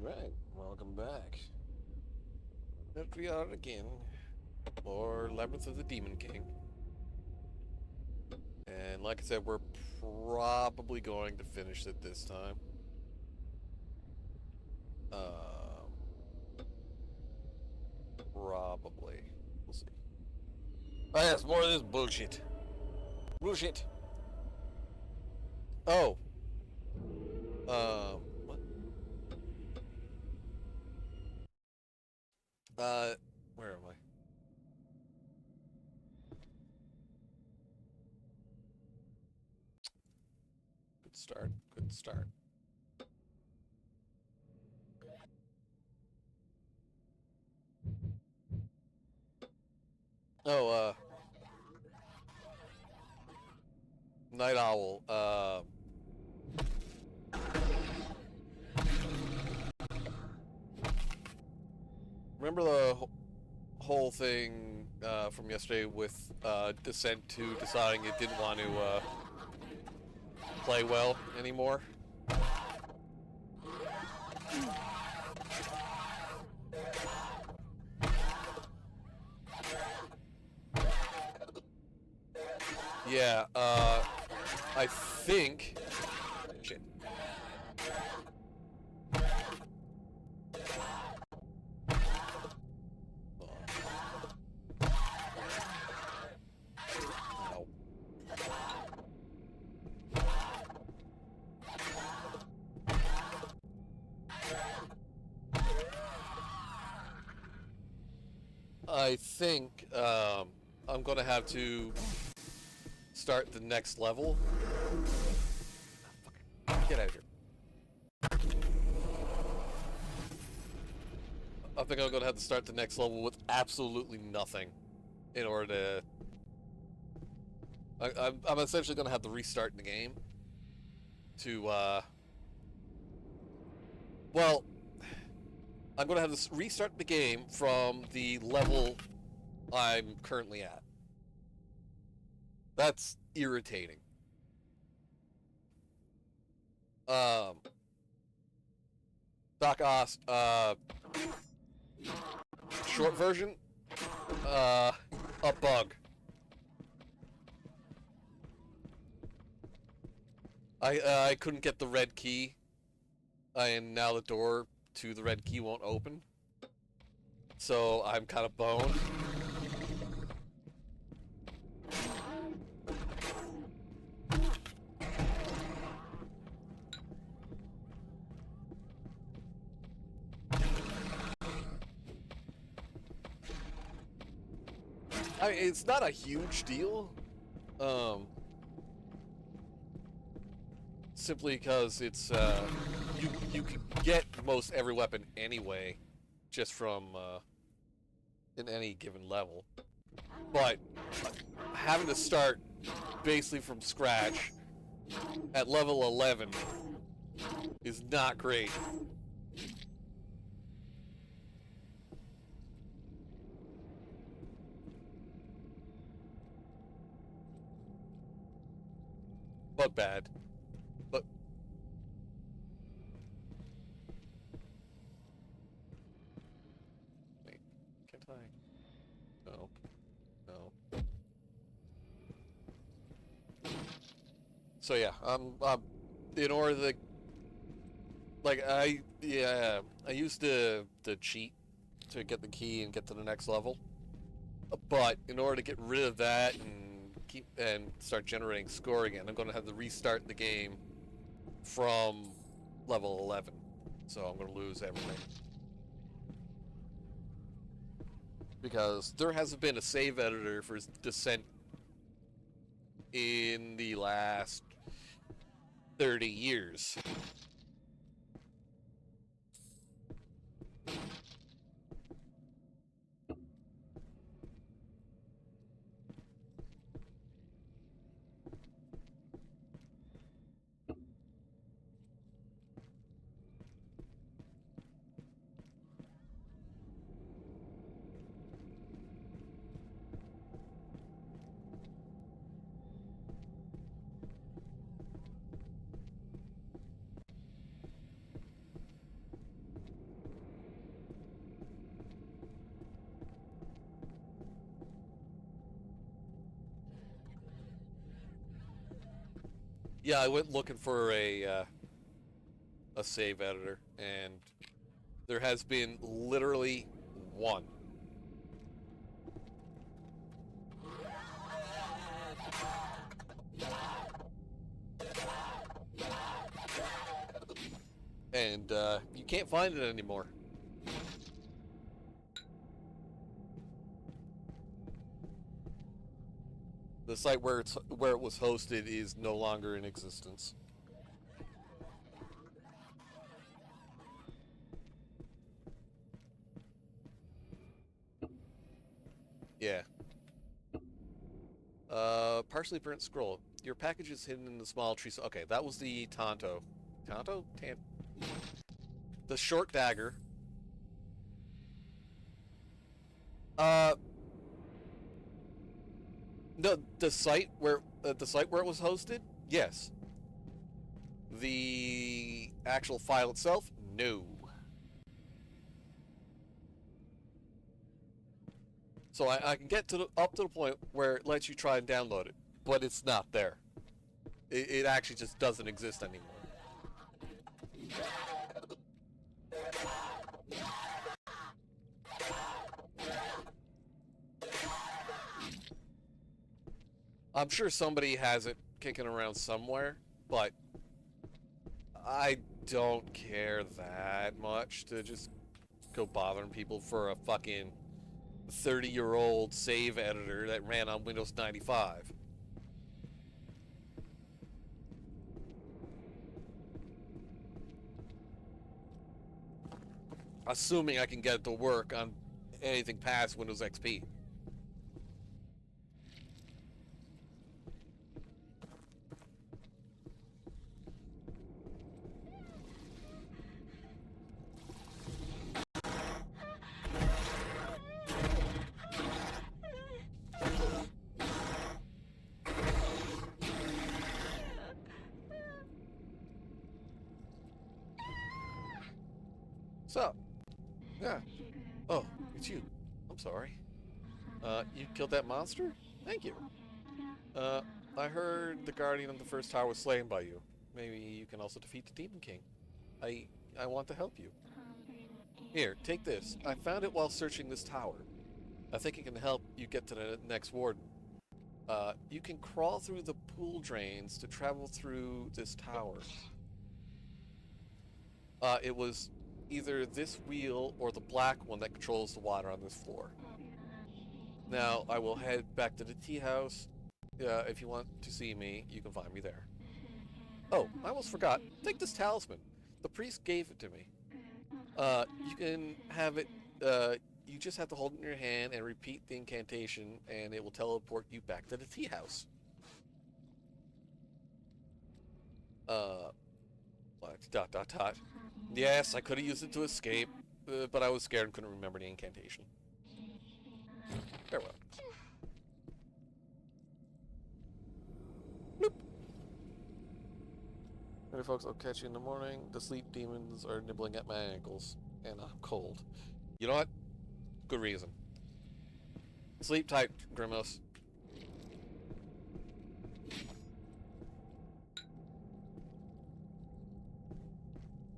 Alright, welcome back. Here we are again. More Labyrinth of the Demon King. And like I said, we're probably going to finish it this time. Probably. We'll see. Oh yes, more of this bullshit. Bullshit. Oh. What? Where am I? Good start. Good start. Oh, Night Owl. Remember the whole thing from yesterday with Descent 2 deciding it didn't want to play well anymore? Yeah, I think... Shit. No. I think I'm gonna have to start the next level. Get out of here. I think I'm gonna have to start the next level with absolutely nothing in order to... I'm essentially gonna have to restart the game to, well, I'm gonna have to restart the game from the level I'm currently at. That's irritating. Doc Ost, short version, a bug. I couldn't get the red key, and now the door to the red key won't open. So I'm kind of boned. I mean, it's not a huge deal. Simply because it's you can get most every weapon anyway, just from in any given level. But having to start basically from scratch at level 11 is not great. But bad. But wait, can't I? No, no. So yeah, in order to, like, I used to cheat to get the key and get to the next level. But in order to get rid of that and start generating score again, I'm going to have to restart the game from level 11. So I'm going to lose everything. Because there hasn't been a save editor for Descent in the last 30 years. Yeah, I went looking for a save editor, and there has been literally one. And you can't find it anymore. The site where it was hosted is no longer in existence. Yeah. Partially burnt scroll. Your package is hidden in the small tree. Okay, that was the Tonto. Tonto? The short dagger. Uh, the site where it was hosted. Yes. The actual file itself, no. So I can get to up to the point where it lets you try and download it, but it's not there. It actually just doesn't exist anymore. I'm sure somebody has it kicking around somewhere, but I don't care that much to just go bothering people for a fucking 30-year-old save editor that ran on Windows 95. Assuming I can get it to work on anything past Windows XP. So, yeah. Oh, it's you. I'm sorry. You killed that monster? Thank you. Uh, I heard the guardian of the first tower was slain by you. Maybe you can also defeat the Demon King. I I want to help you. Here, take this. I found it while searching this tower. I think it can help you get to the next warden. You can crawl through the pool drains to travel through this tower. It was either this wheel or the black one that controls the water on this floor. Now, I will head back to the tea house. If you want to see me, you can find me there. Oh, I almost forgot. Take this talisman. The priest gave it to me. You can have it. You just have to hold it in your hand and repeat the incantation, and it will teleport you back to the tea house. What? Dot dot dot. Yes, I could have used it to escape, but I was scared and couldn't remember the incantation. Farewell. Bloop. Alright, folks, I'll catch you in the morning. The sleep demons are nibbling at my ankles, and I'm cold. You know what? Good reason. Sleep tight, Grimos.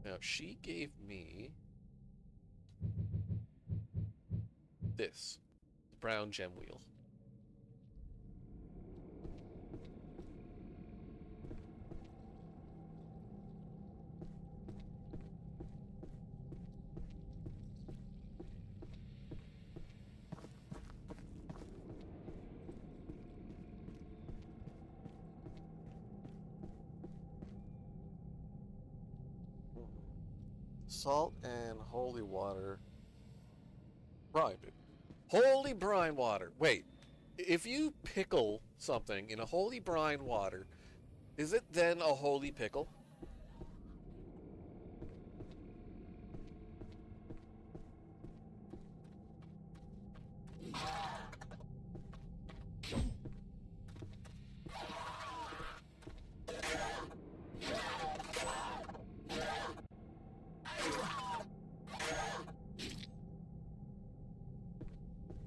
Now, she gave me this, the brown gem wheel. Salt and holy water. Brine. Holy brine water. Wait, if you pickle something in a holy brine water, is it then a holy pickle?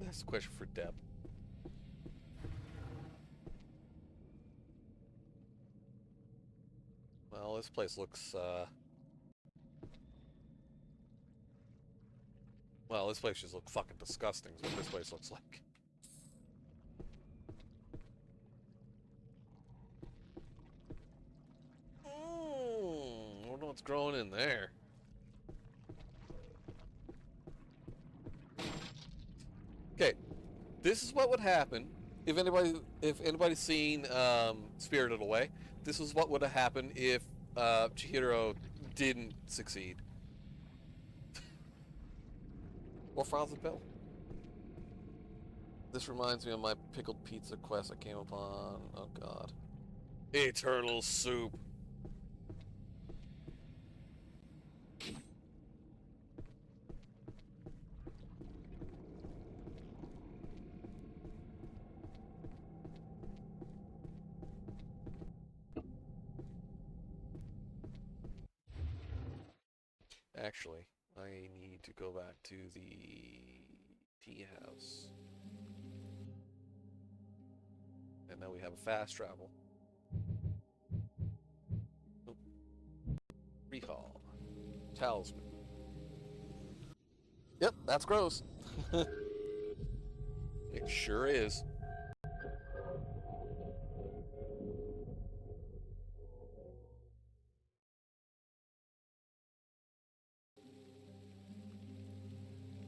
That's a question for Deb. Well, this place looks, well, this place just looks fucking disgusting, is what this place looks like. I wonder what's growing in there. Okay, this is what would happen if anybody's seen Spirited Away. This is what would have happened if Chihiro didn't succeed. Or Franz Bill. This reminds me of my pickled pizza quest I came upon. Oh god. Eternal soup. Actually, I need to go back to the tea house. And now we have a fast travel. Oop. Recall. Talisman. Yep, that's gross. It sure is.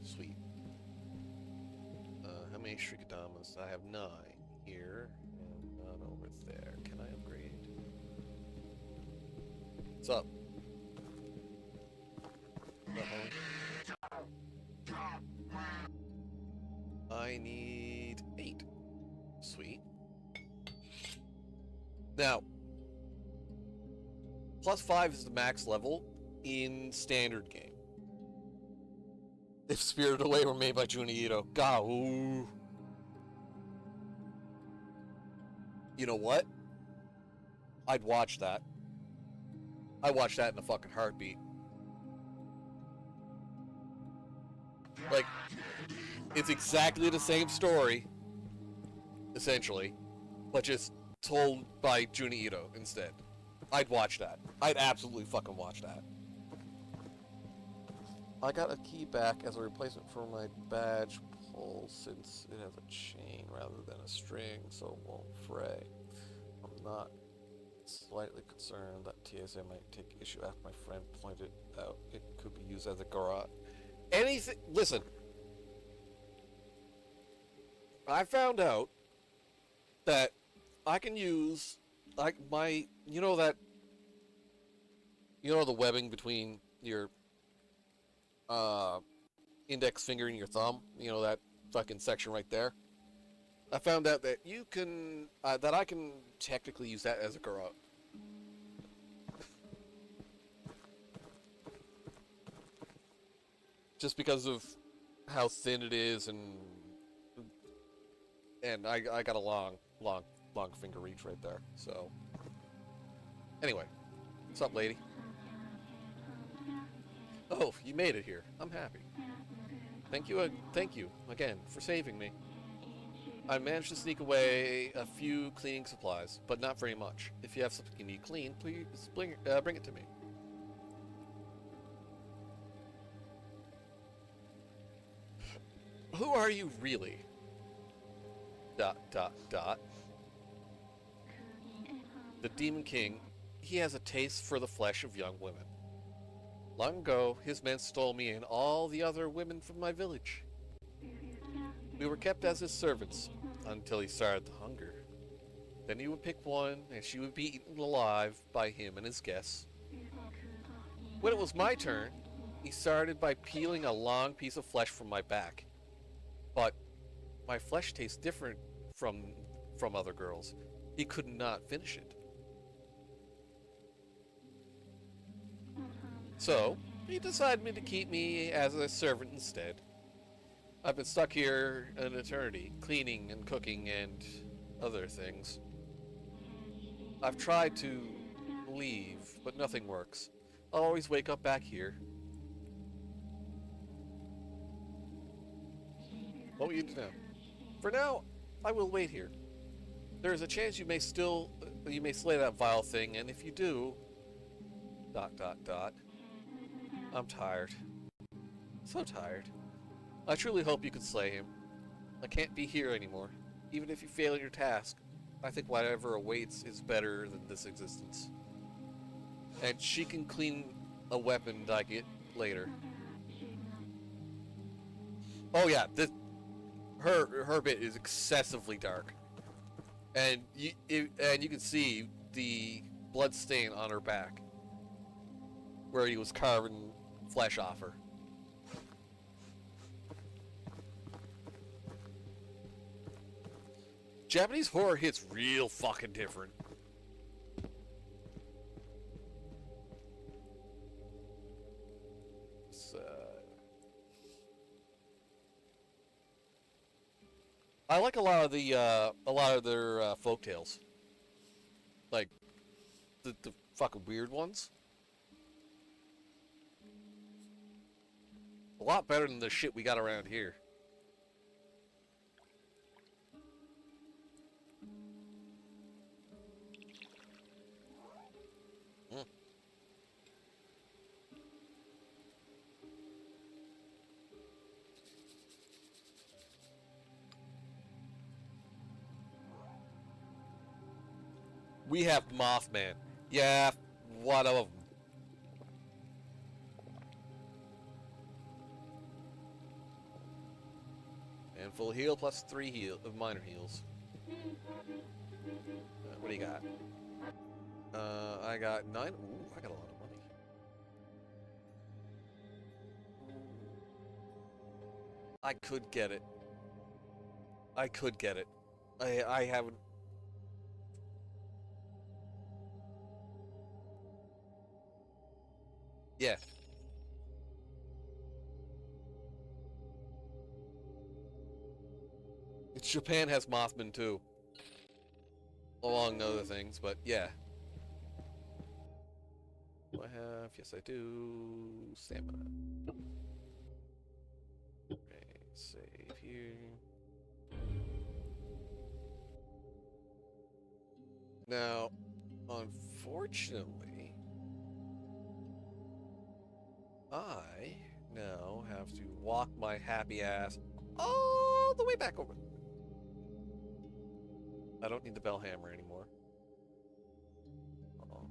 Sweet. How many Shrikadamas? I have 9 here, and none over there. Can I upgrade? What's up? I need 8. Sweet. Now, +5 is the max level in standard game. If Spirited Away were made by Junji Ito. God, ooh. You know what? I'd watch that. I'd watch that in a fucking heartbeat. Like, it's exactly the same story, essentially, but just told by Junji Ito instead. I'd watch that. I'd absolutely fucking watch that. I got a key back as a replacement for my badge pull since it has a chain rather than a string, so it won't fray. I'm not slightly concerned that TSA might take issue after my friend pointed out it could be used as a garage. Anything. Listen. I found out that I can use like my, you know the webbing between your index finger and your thumb, you know, that fucking section right there. I found out that you can that I can technically use that as a garrote. Just because of how thin it is, and I got a long finger reach right there. So anyway, what's up, lady? Oh, you made it here. I'm happy. Thank you again for saving me. I managed to sneak away a few cleaning supplies, but not very much. If you have something you need clean, please bring it to me. Who are you really? ... The Demon King, he has a taste for the flesh of young women. Long ago, his men stole me and all the other women from my village. We were kept as his servants until he started to hunger. Then he would pick one, and she would be eaten alive by him and his guests. When it was my turn, he started by peeling a long piece of flesh from my back. But my flesh tastes different from other girls. He could not finish it. So, he decided to keep me as a servant instead. I've been stuck here an eternity, cleaning and cooking and other things. I've tried to leave, but nothing works. I'll always wake up back here. What will you do now? For now, I will wait here. There is a chance you may slay that vile thing, and if you do, Dot dot dot. I'm tired. So tired. I truly hope you can slay him. I can't be here anymore. Even if you fail in your task, I think whatever awaits is better than this existence. And she can clean a weapon that I get later. Oh yeah, this her bit is excessively dark, and you can see the blood stain on her back, where he was carving flesh off her. Japanese horror hits real fucking different. I like a lot of their folk tales, like the fucking weird ones. A lot better than the shit we got around here. We have Mothman. Yeah, one of them. And full heal plus 3 heal of minor heals. What do you got? I got 9. Ooh, I got a lot of money. I could get it. I could get it. I haven't. Yeah. Japan has Mothman too. Along other things, but yeah. Do I have? Yes, I do. Stamina. Okay, save here. Now, unfortunately, I now have to walk my happy ass all the way back over. I don't need the bell hammer anymore. Uh-oh.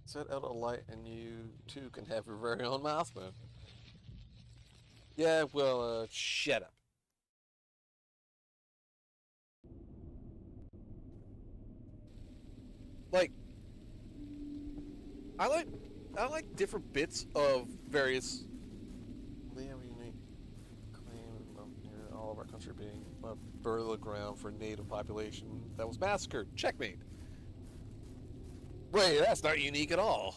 Set out a light and you too can have your very own Mothman. Yeah, well, shut up. Like, I like different bits of various. They have a unique claim of all of our country being a burial ground for native population that was massacred. Checkmate. Wait, that's not unique at all.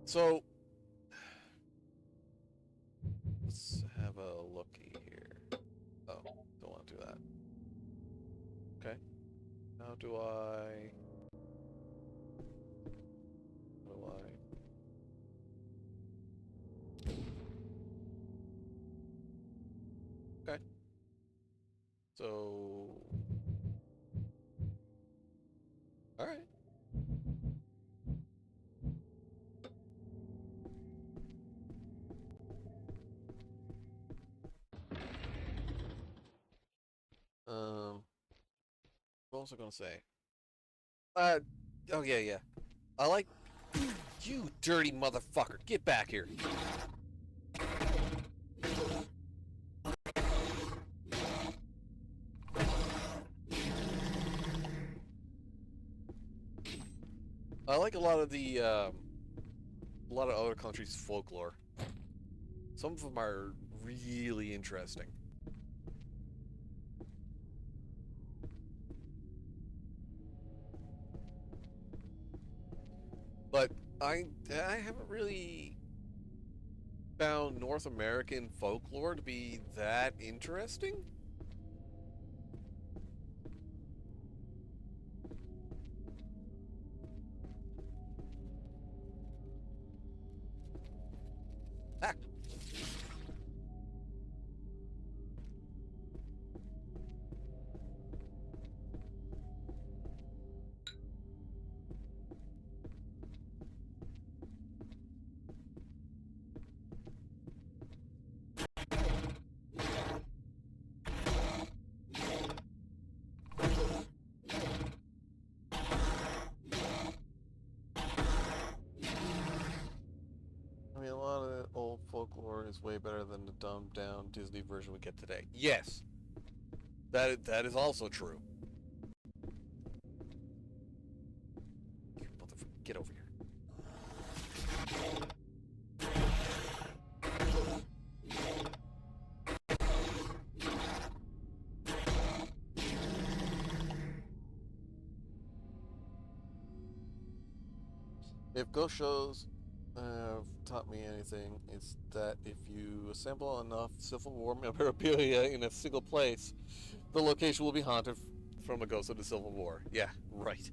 So, let's have a looky here. Oh, don't want to do that. Okay. How do I... Okay. So... Alright. What was I gonna say? Oh yeah, yeah. I like... You dirty motherfucker, get back here. I like a lot of other countries' folklore. Some of them are really interesting. But I haven't really found North American folklore to be that interesting. Ah. is way better than the dumbed down Disney version we get today. Yes, that is also true. You motherfucker, get over here. If ghost shows have taught me anything, it's that if you assemble enough Civil War memorabilia in a single place, the location will be haunted from a ghost of the Civil War. Yeah, right.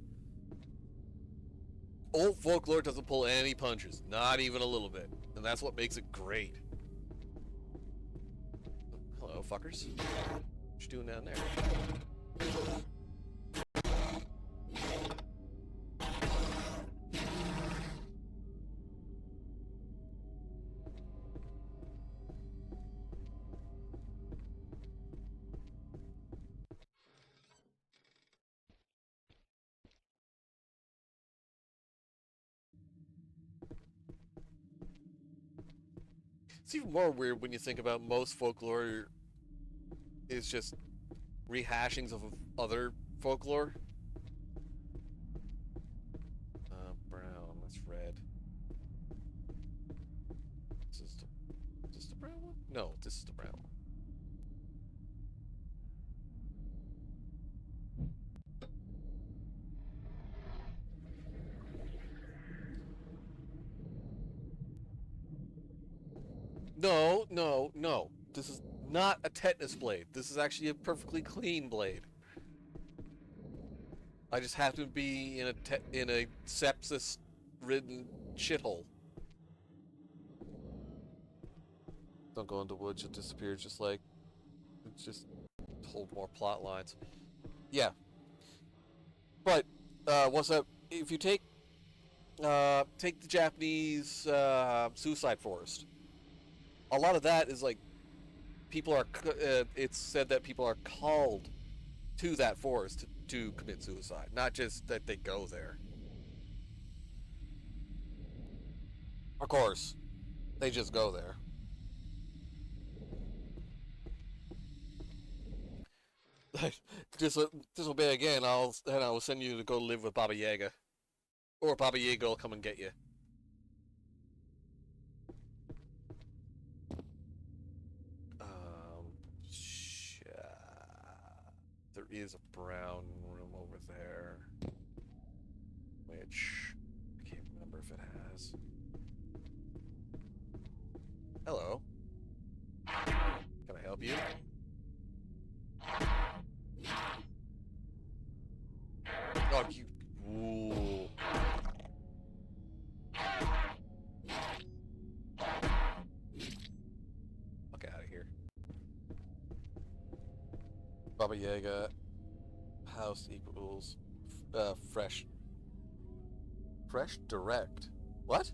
Old folklore doesn't pull any punches, not even a little bit, and that's what makes it great. Hello, fuckers. What you doing down there? It's even more weird when you think about most folklore is just rehashings of other folklore. Brown, that's red. Is this the brown one? No, this is the brown one. No, no, no. This is not a tetanus blade. This is actually a perfectly clean blade. I just happen to be in a sepsis-ridden shithole. Don't go into woods; you'll disappear. Just hold more plot lines. Yeah, but what's up? If you take the Japanese suicide forest, a lot of that is like people are. It's said that people are called to that forest to commit suicide, not just that they go there. Of course, they just go there. Disobey again, I will send you to go live with Baba Yaga, or Baba Yaga will come and get you. There is a brown room over there, which I can't remember if it has. Hello. Can I help you? Oh, you. Ooh. Fuck out of here. Baba Yaga. House equals fresh. Fresh direct. What?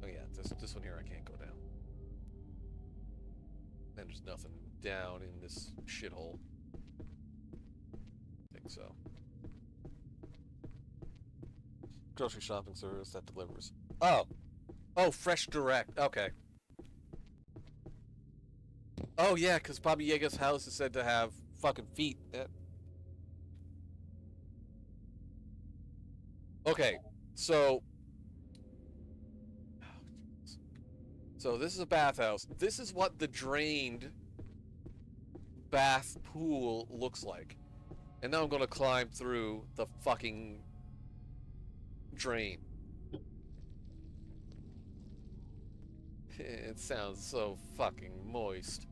Oh yeah, this one here I can't go down. And there's nothing down in this shithole. I think so. Grocery shopping service that delivers. Oh! Oh, Fresh Direct. Okay. Oh yeah, because Baba Yaga's house is said to have fucking feet. Okay, so... So this is a bathhouse. This is what the drained bath pool looks like. And now I'm gonna climb through the fucking drain. It sounds so fucking moist.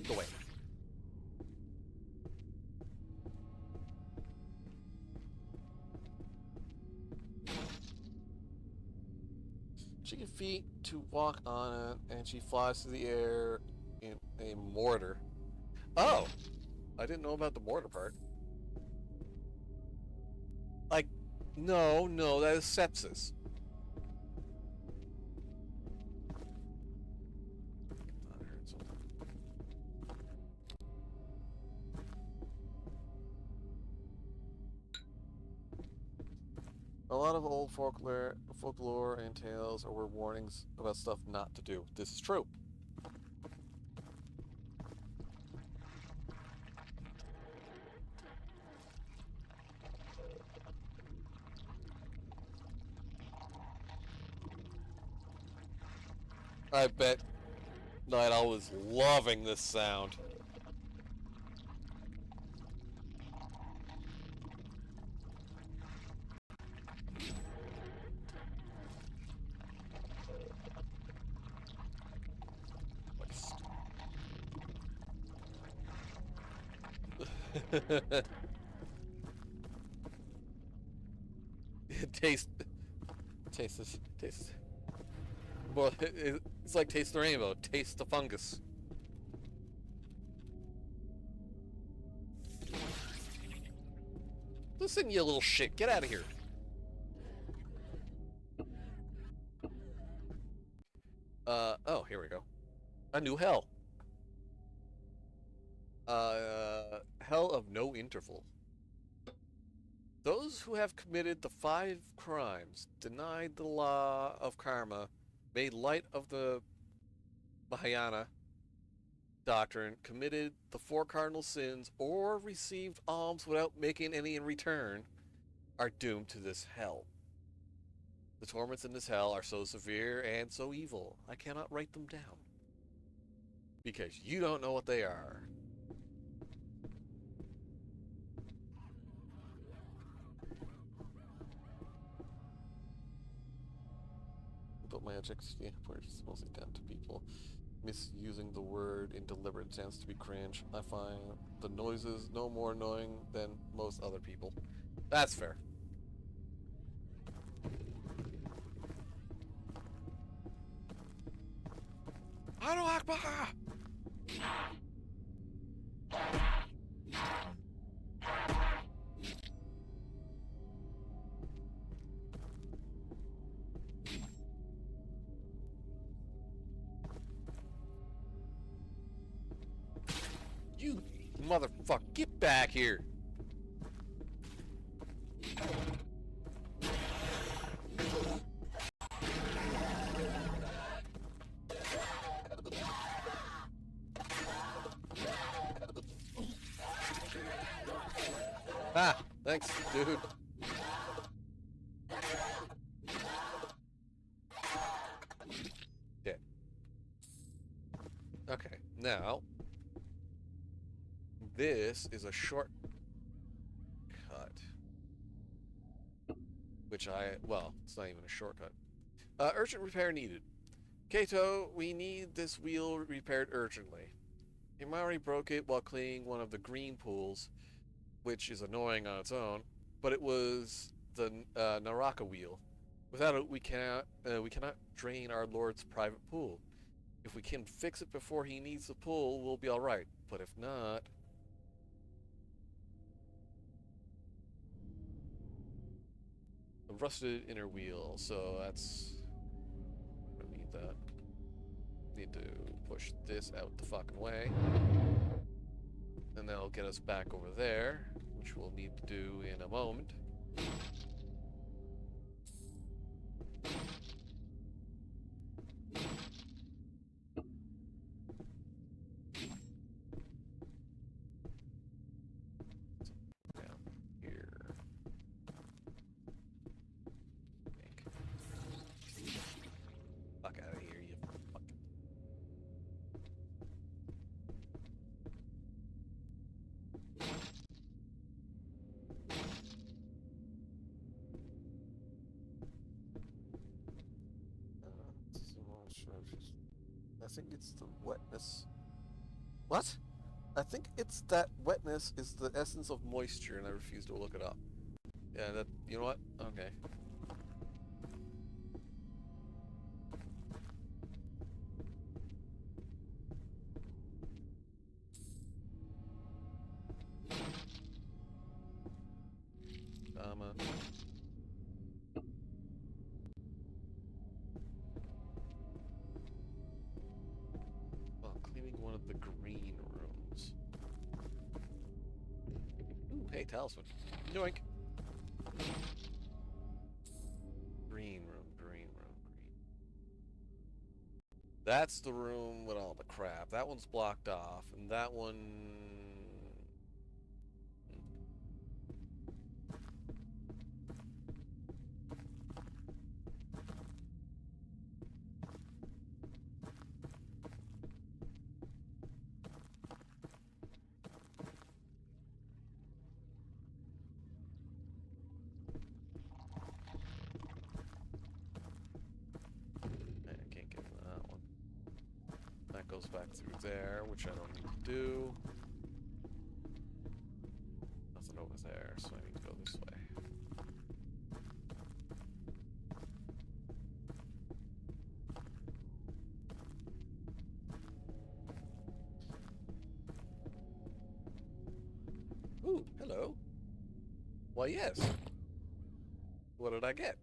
Go away. Chicken feet to walk on it, and she flies through the air in a mortar. Oh! I didn't know about the mortar part. Like, no, that is sepsis. A lot of old folklore and tales were warnings about stuff not to do. This is true. I bet Night Owl was loving this sound. Taste, taste. Well, it's like taste the rainbow. Taste the fungus. Listen, you little shit. Get out of here. Oh, here we go. A new hell. Hell of no interval. Those who have committed the 5 crimes, denied the law of karma, made light of the Mahayana doctrine, committed the 4 cardinal sins, or received alms without making any in return, are doomed to this hell. The torments in this hell are so severe and so evil, I cannot write them down. Because you don't know what they are. But my objective is mostly down to people. Misusing the word in deliberate attempts to be cringe. I find the noises no more annoying than most other people. That's fair. Allahu Akbar! You motherfucker, get back here! Ah, thanks, dude. Dead. Okay, now this is a shortcut, which well, it's not even a shortcut. Urgent repair needed. Kato, we need this wheel repaired urgently. Himari broke it while cleaning one of the green pools, which is annoying on its own, but it was the Naraka wheel. Without it, we cannot drain our Lord's private pool. If we can fix it before he needs the pool, we'll be alright. But if not... A rusted inner wheel, so that's... I don't need that. Need to push this out the fucking way. And that'll get us back over there, which we'll need to do in a moment. Down here. Fuck out of here, you fucking... I think it's the wetness. What? I think it's that wetness is the essence of moisture, and I refuse to look it up. Yeah, that. You know what? Okay. Well, cleaning one of the green rooms. Ooh, hey, talisman. Yoink. That's the room with all the crap. That one's blocked off, and that one... I can't get into that one. That goes back through there, which I don't need to do. Nothing over there, so I need to go this way. Ooh, hello. Why, yes. What did I get?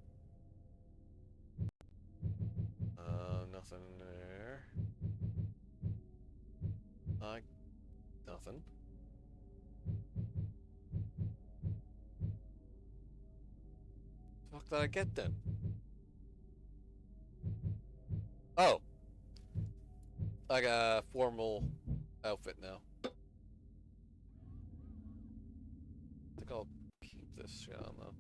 Nothing there. Nothing. The fuck did I get then? Oh. I got a formal outfit now. I think I'll keep this shit on though.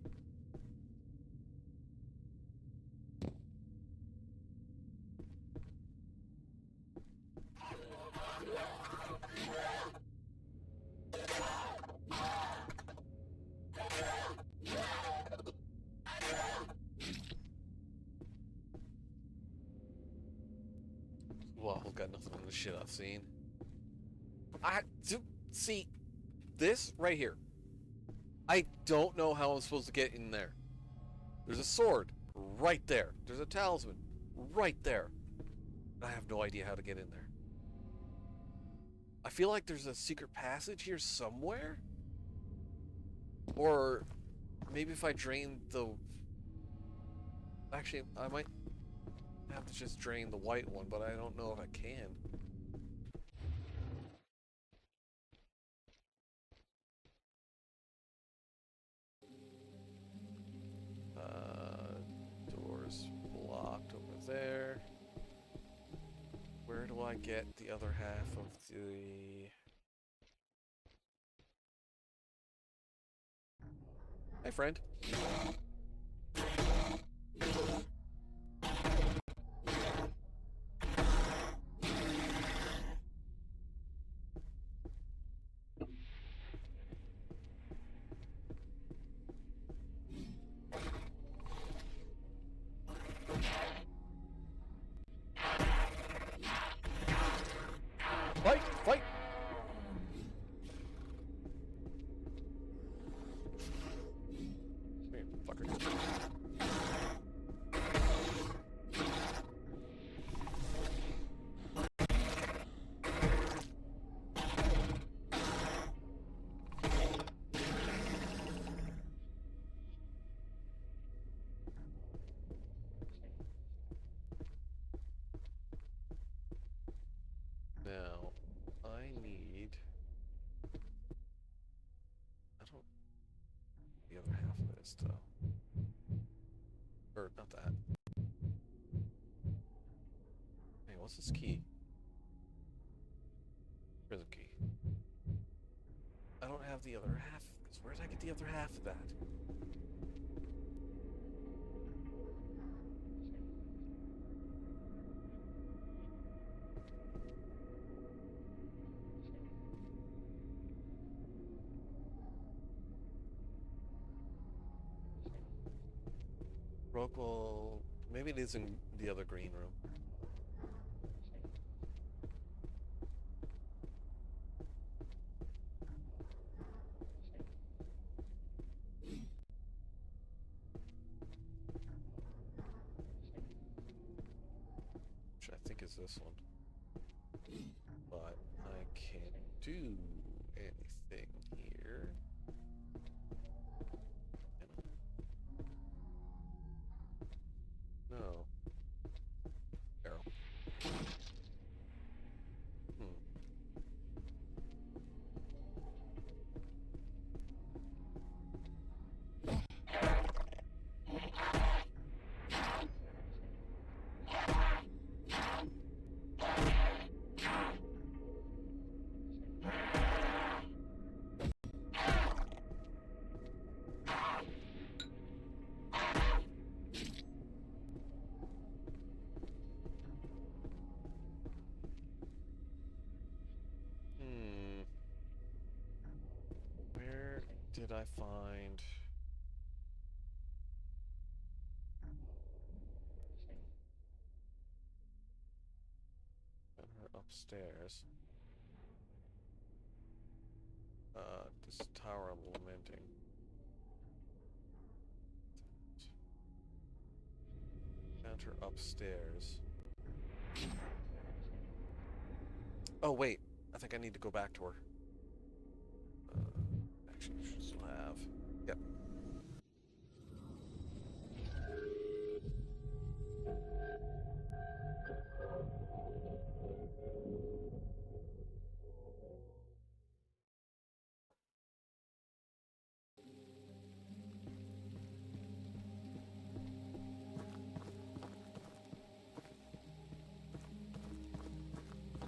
Well, got nothing on the shit I've seen. See, this right here. I don't know how I'm supposed to get in there. There's a sword right there. There's a talisman right there. I have no idea how to get in there. I feel like there's a secret passage here somewhere. Or maybe if I drain the... Actually, I might have to just drain the white one, but I don't know if I can. Doors blocked over there. Where do I get the other half of the... Hi, friend. Fight! Fight! Come here, fucker. Now, I need... I don't... The other half of this, though. Or, not that. Hey, what's this key? Prison key. I don't have the other half of this. Where did I get the other half of that? Rockwell... Maybe it is in the other green room. Which I think is this one. But I can't do anything here. No. Arrow. did I find? Found her upstairs. This tower I'm lamenting. Found her upstairs. Oh wait, I think I need to go back to her. Actually, we should still have. Yep.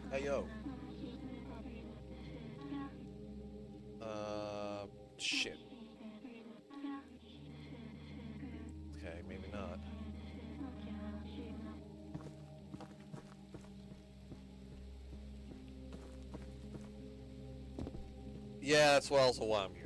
Hey yo. Shit. Okay, maybe not. Yeah, that's also why I'm here.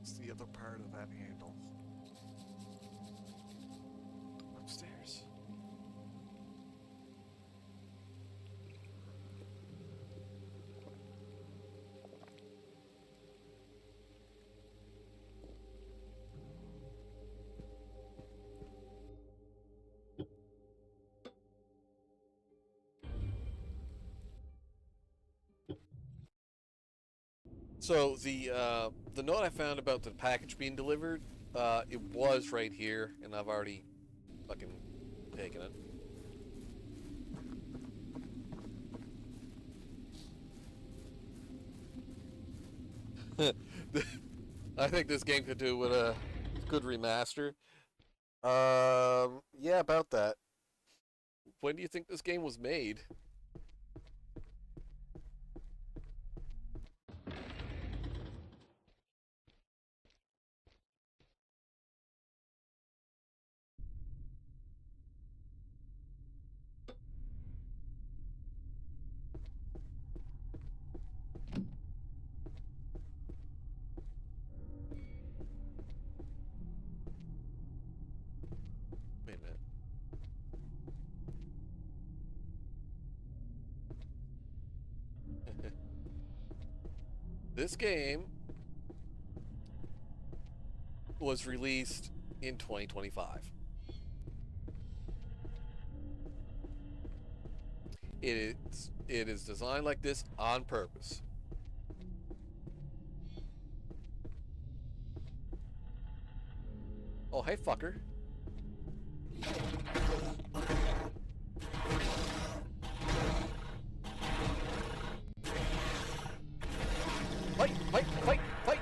Where's the other part of that handle? Upstairs. So the note I found about the package being delivered, it was right here, and I've already fucking taken it. I think this game could do with a good remaster. Yeah, about that. When do you think this game was made? Wait a minute. This game was released in 2025. It is designed like this on purpose. Oh, hey, fucker. Fight, fight, fight, fight!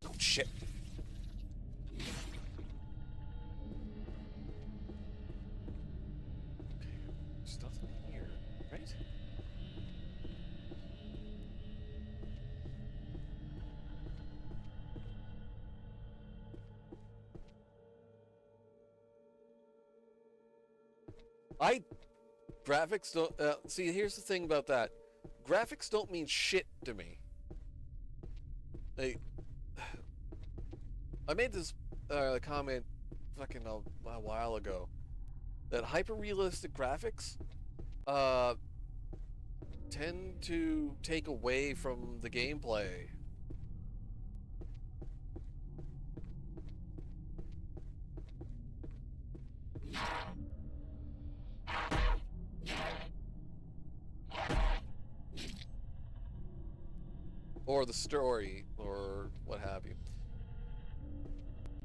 Oh, shit. There's nothing here, right? I graphics don't see. Here's the thing about that: graphics don't mean shit to me. They, I made this comment fucking a while ago that hyper realistic graphics uh, tend to take away from the gameplay. Or the story, or what have you.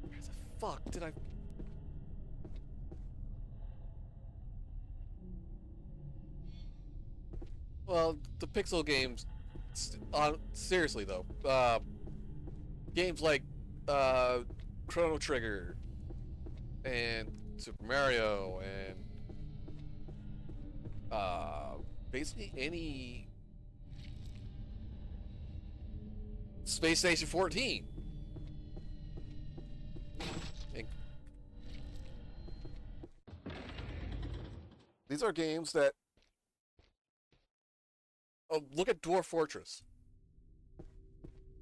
Where the fuck did I... Well, the pixel games, seriously though, games like Chrono Trigger and Super Mario and basically any Space Station 14. And these are games that... Oh, look at Dwarf Fortress.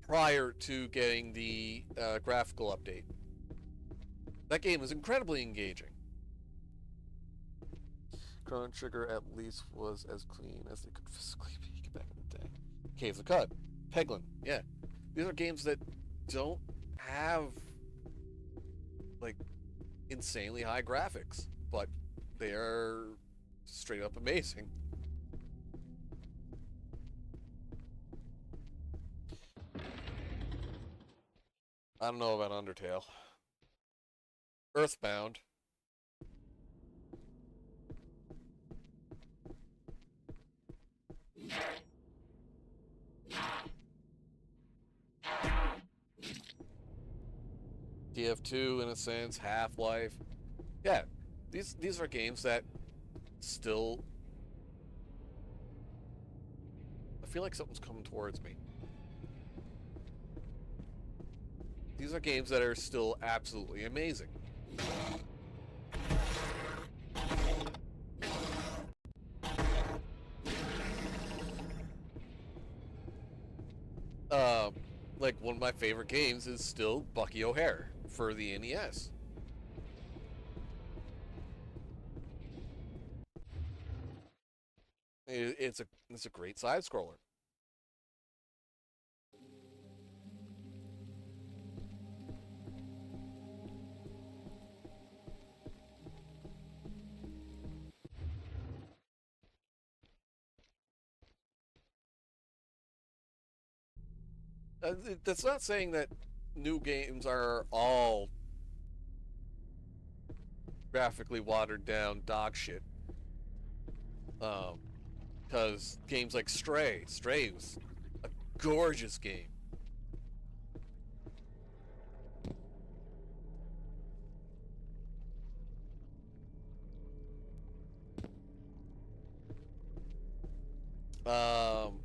Prior to getting the graphical update. That game is incredibly engaging. Chrono Trigger at least was as clean as they could physically make back in the day. Caves of Cud. Peglin, yeah. These are games that don't have, like, insanely high graphics, but they are straight up amazing. I don't know about Undertale. Earthbound. TF2 in a sense, Half-Life. Yeah, these are games that still... I feel like something's coming towards me. These are games that are still absolutely amazing. Like, one of my favorite games is still Bucky O'Hare for the NES. It's a great side scroller. That's not saying that new games are all graphically watered down dog shit. Because games like Stray was a gorgeous game. Um,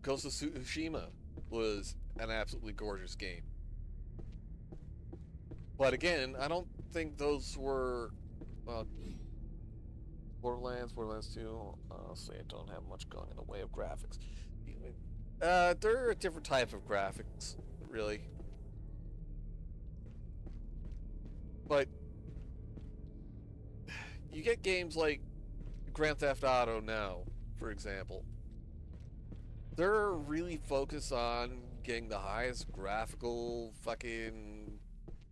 Ghost of Tsushima was an absolutely gorgeous game. But again, I don't think those were... Borderlands 2, honestly, I don't have much going in the way of graphics. They're a different type of graphics, really. But you get games like Grand Theft Auto now, for example. They're really focused on getting the highest graphical fucking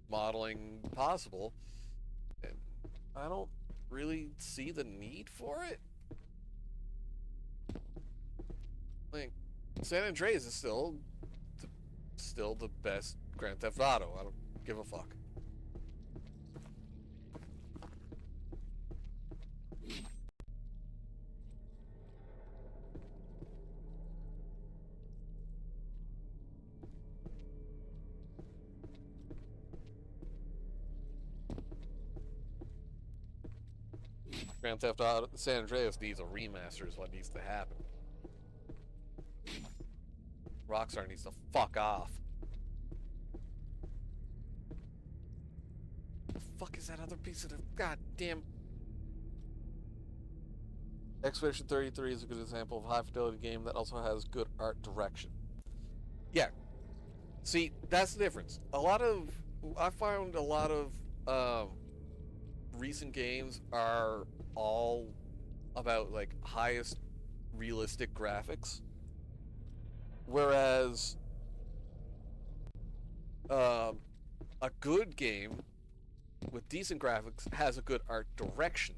modeling possible. And I don't really see the need for it. Like, San Andreas is still the best Grand Theft Auto. I don't give a fuck. Grand Theft Auto San Andreas needs a remaster is what needs to happen. Rockstar needs to fuck off. The fuck is that other piece of the goddamn... Expedition 33 is a good example of a high fidelity game that also has good art direction. Yeah. See, that's the difference. I found a lot of recent games are all about like highest realistic graphics, whereas a good game with decent graphics has a good art direction.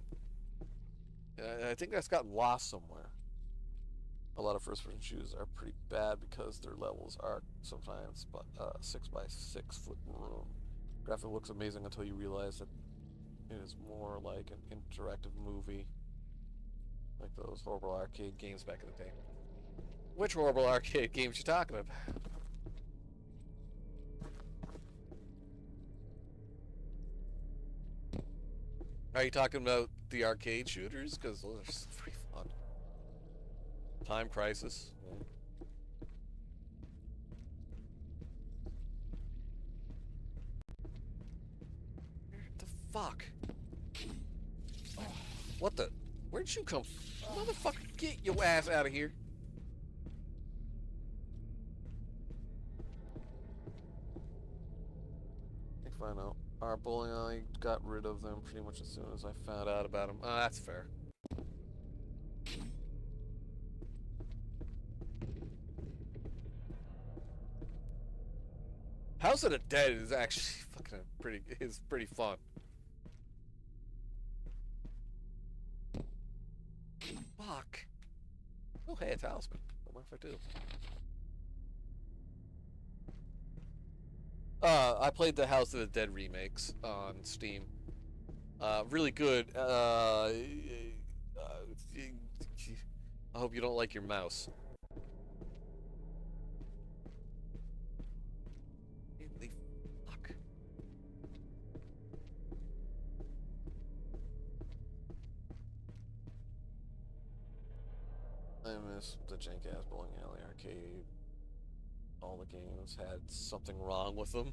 I think that's gotten lost somewhere. A lot of first-person shooters are pretty bad because their levels are sometimes 6 by 6 foot room. Graphic looks amazing until you realize that it is more like an interactive movie, like those horrible arcade games back in the day. Which horrible arcade games you talking about? Are you talking about the arcade shooters? Because those are pretty fun. Time Crisis. Yeah. What the fuck? What the? Where'd you come from? Motherfucker, get your ass out of here. If I know. Our bowling alley got rid of them pretty much as soon as I found out about them. That's fair. House of the Dead is actually fucking pretty fun. Fuck. Oh hey, it's Houseman. What mind if I do? I played the House of the Dead remakes on Steam. Really good. I hope you don't like your mouse. Holy fuck. I miss the jank-ass bowling alley arcade. All the games had something wrong with them.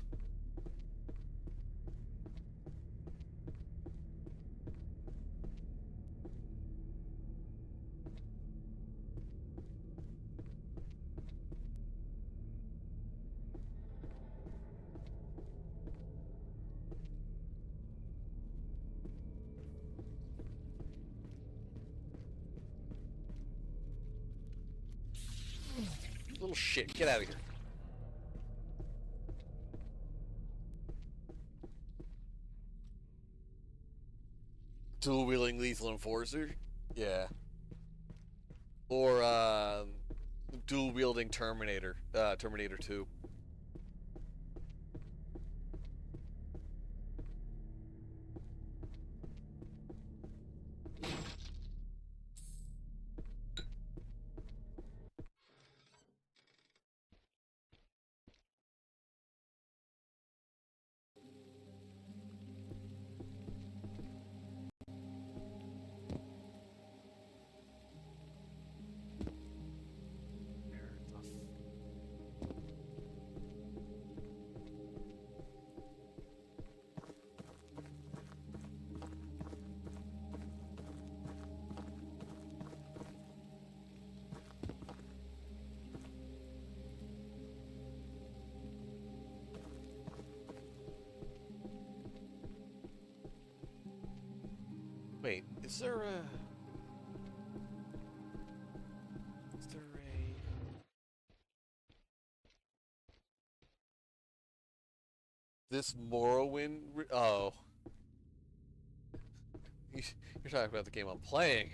Little shit, get out of here. Dual-wielding lethal enforcer? Yeah. Or, dual-wielding Terminator. Terminator 2. Wait, is there a... This Morrowind... Oh. You're talking about the game I'm playing.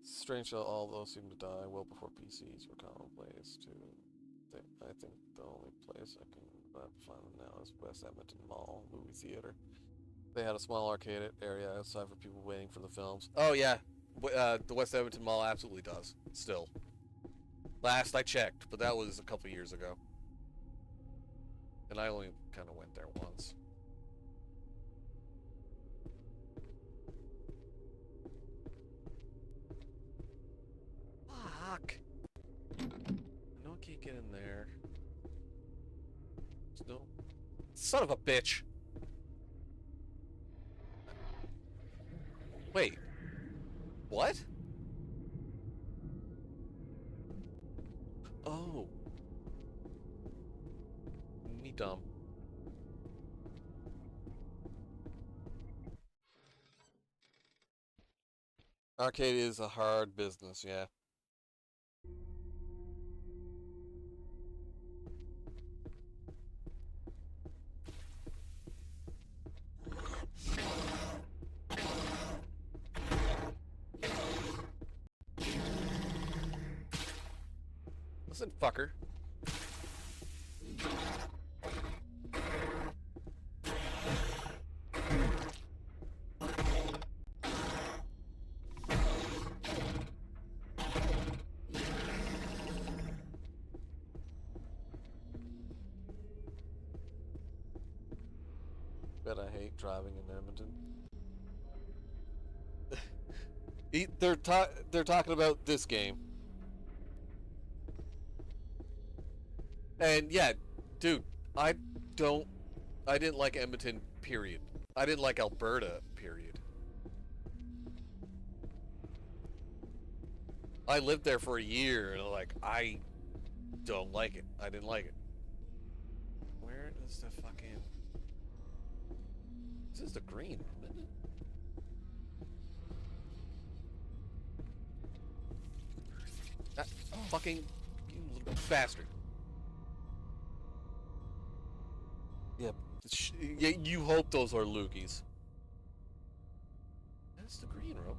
Strange how all those seem to die well before PCs were commonplace too. I think the only place I can find them now is West Edmonton Mall movie theater. They had a small arcade area outside for people waiting for the films. Oh yeah, the West Edmonton Mall absolutely does. Still. Last I checked, but that was a couple years ago. And I only kind of went there once. Fuck! No, I can't get in there. No. Son of a bitch! Wait. What? Oh. Me dumb. Arcade is a hard business, yeah. Listen, fucker. Bet I hate driving in Edmonton. They're talking about this game. And yeah, dude, I don't I didn't like Edmonton, period. I didn't like Alberta, period. I lived there for a year and like I don't like it. I didn't like it. Where is the fucking This is the green, isn't it? That fucking you little bastard. Yeah, yeah, you hope those are loogies. That's the green rope.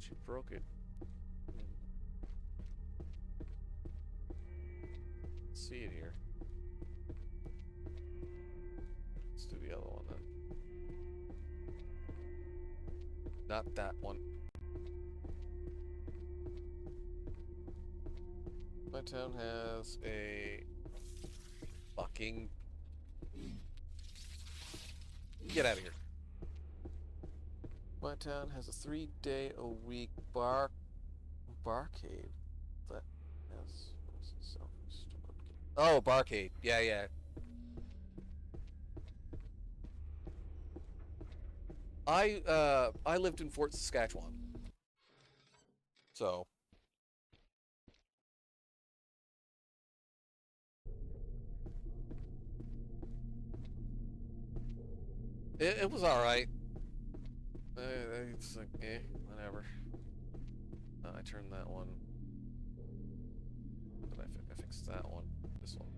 She broke it. Let's see it here. Let's do the other one then. Not that one. My town has a fucking... Get out of here. My town has a 3-day-a-week barcade. That has self-restored. Oh, barcade. Yeah, yeah. I lived in Fort Saskatchewan. So it was alright. It's like, whatever. I turned that one. Did I fix that one? This one.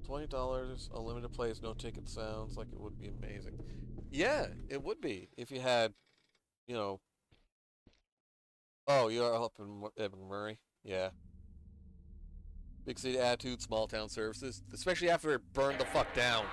$20, unlimited plays, no ticket. Sounds like it would be amazing. Yeah, it would be if you had, you know. Oh, you're up in Murray. Yeah. Big city attitude, small town services, especially after it burned the fuck down.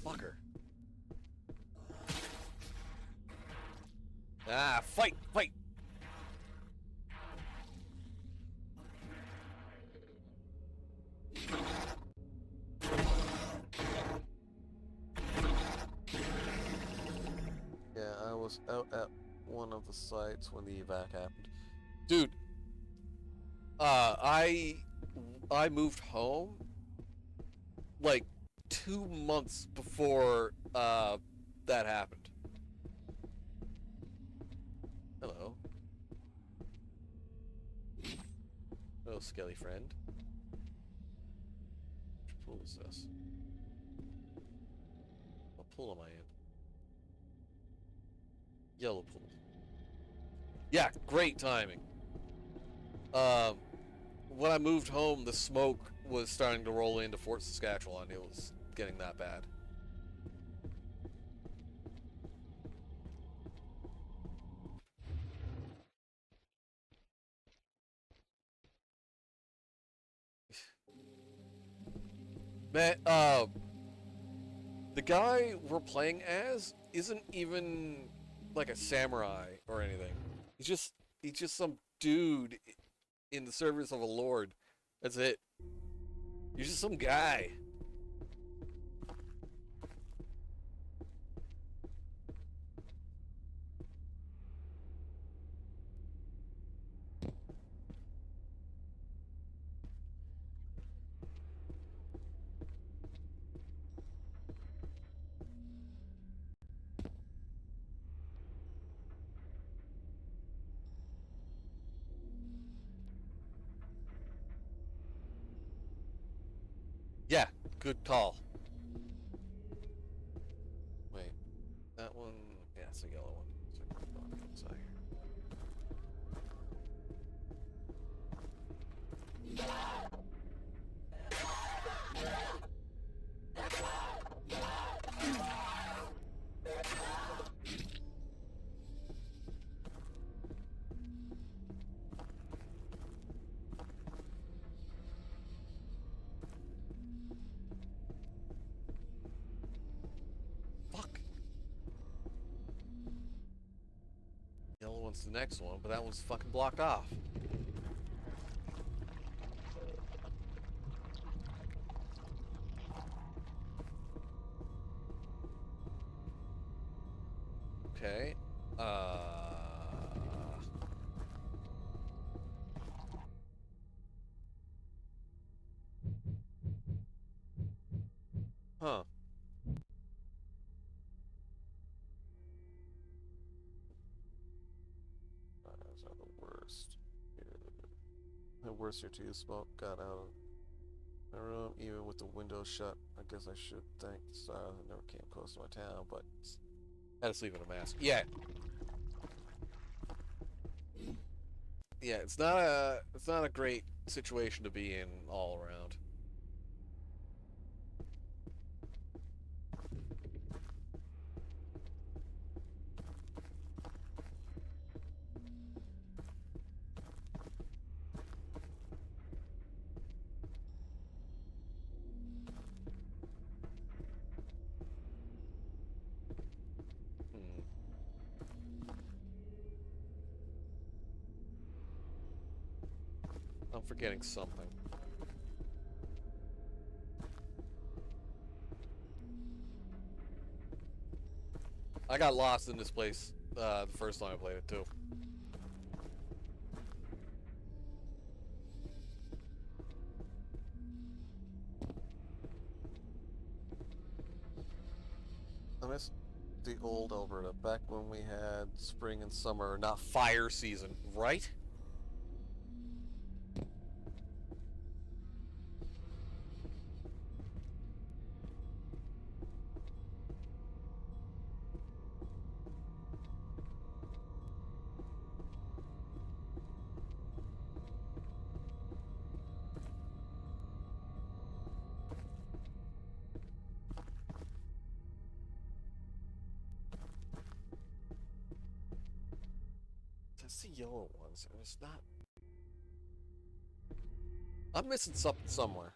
Fucker. Ah, fight, fight. Yeah, I was out at one of the sites when the evac happened. Dude, I moved home like 2 months before that happened. Hello. Hello, skelly friend. Which pool is this? What pool am I in? Yellow pool. Yeah, great timing. Um, when I moved home, the smoke was starting to roll into Fort Saskatchewan. It was getting that bad. Man, the guy we're playing as isn't even like a samurai or anything. He's just some dude in the service of a lord. That's it. You're just some guy. Good call. Wait, that one, yeah, it's a yellow one. So inside here. Fuck. Yellow one's the next one, but that one's fucking blocked off. Okay. Huh. Those are the worst. The worst here too. Smoke got out of my room, even with the window shut. I guess I should thank the stars that never came close to my town, but I had to sleep in a mask. Yeah. Yeah, it's not a great situation to be in all around. Hmm. I'm forgetting something. I got lost in this place the first time I played it too. I miss the old Alberta, back when we had spring and summer, not fire season, right? That's the yellow ones, and it's not. I'm missing something somewhere.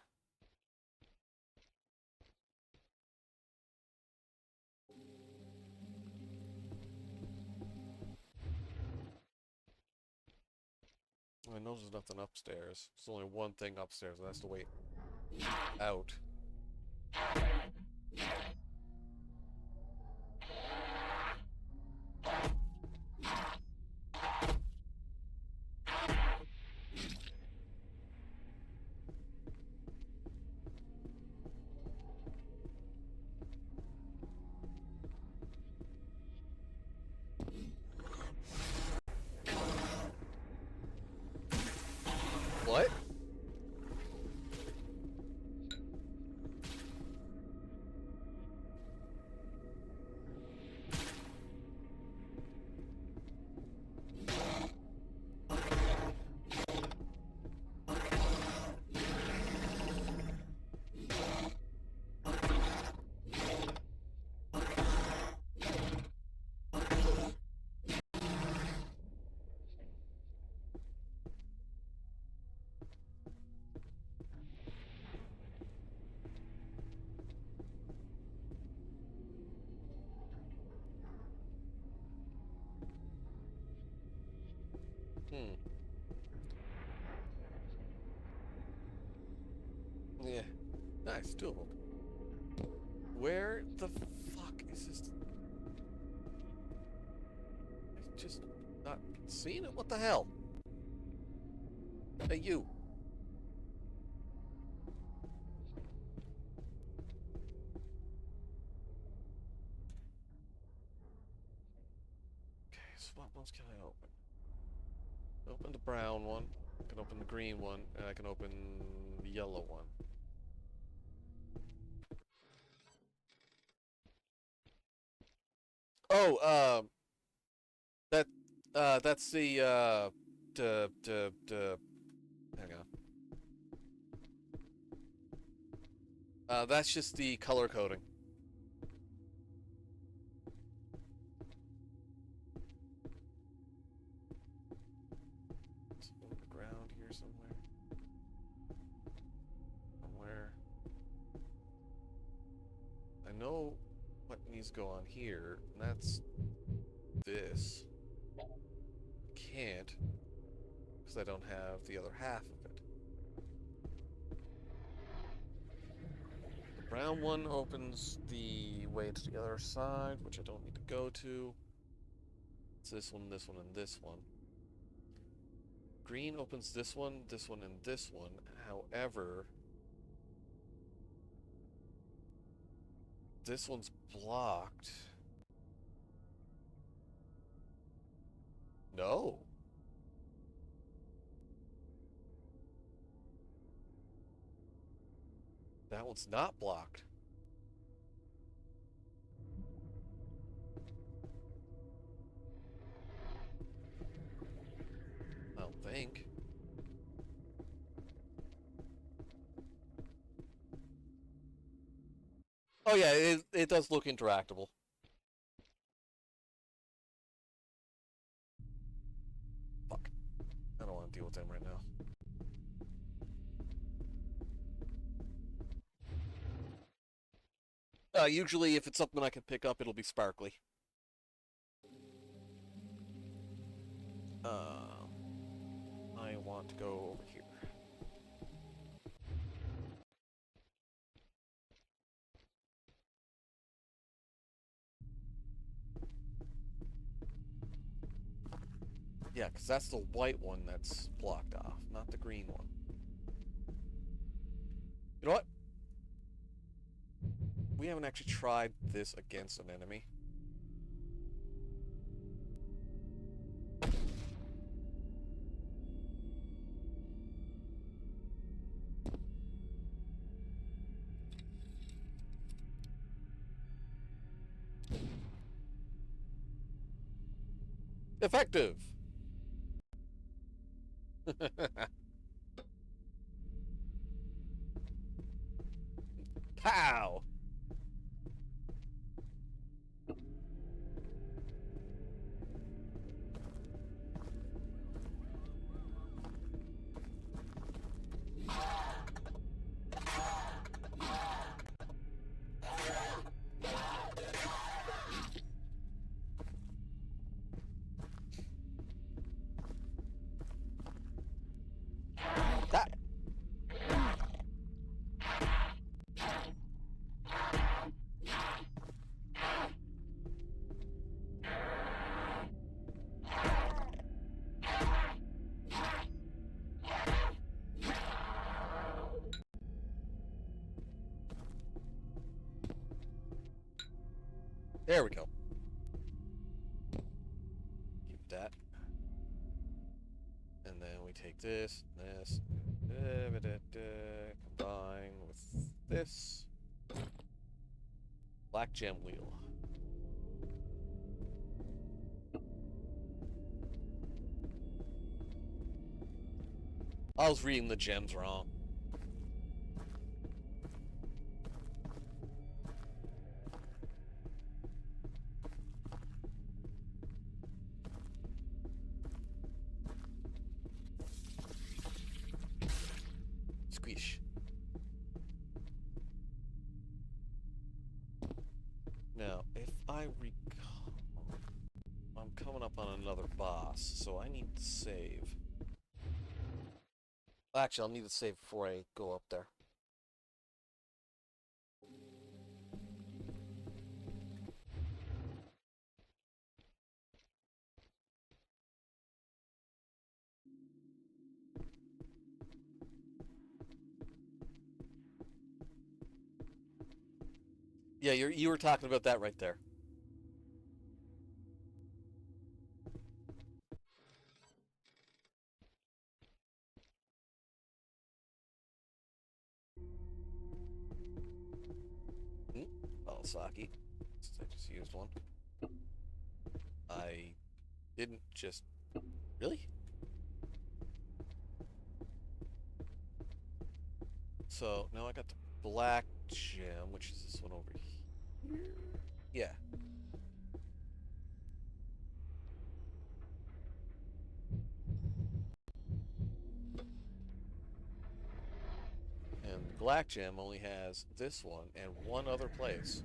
I know there's nothing upstairs. There's only one thing upstairs, and that's the way out. What? Hmm. Yeah. Nice, two of them. Where the fuck is this? I just not seen it? What the hell? Hey, you. Okay, so what ones can I open? Open the brown one. I can open the green one, and I can open the yellow one. Oh, that that's the hang on. That's just the color coding. It's on the ground here somewhere. Somewhere. I know what needs to go on here, and that's this. Can't, because I don't have the other half of it. The brown one opens the way to the other side, which I don't need to go to. It's this one, and this one. Green opens this one, and this one. However, this one's blocked. No. That one's not blocked. I don't think. Oh yeah, it does look interactable. Fuck. I don't want to deal with them right now. Usually if it's something I can pick up, it'll be sparkly. I want to go over here. Yeah, because that's the white one that's blocked off, not the green one. You know what? We haven't actually tried this against an enemy. Effective! Pow! That. There we go. Keep that. And then we take this, combine with this. Black gem wheel. I was reading the gems wrong. Squish. Now, if I recall, I'm coming up on another boss, so I need to save. Actually, I'll need to save before I go up there. Yeah, you were talking about that right there. Oh, Saki. I just used one. didn't just... Really? So, now I got the black gem, which is this one over here. Yeah. And the black gem only has this one and one other place.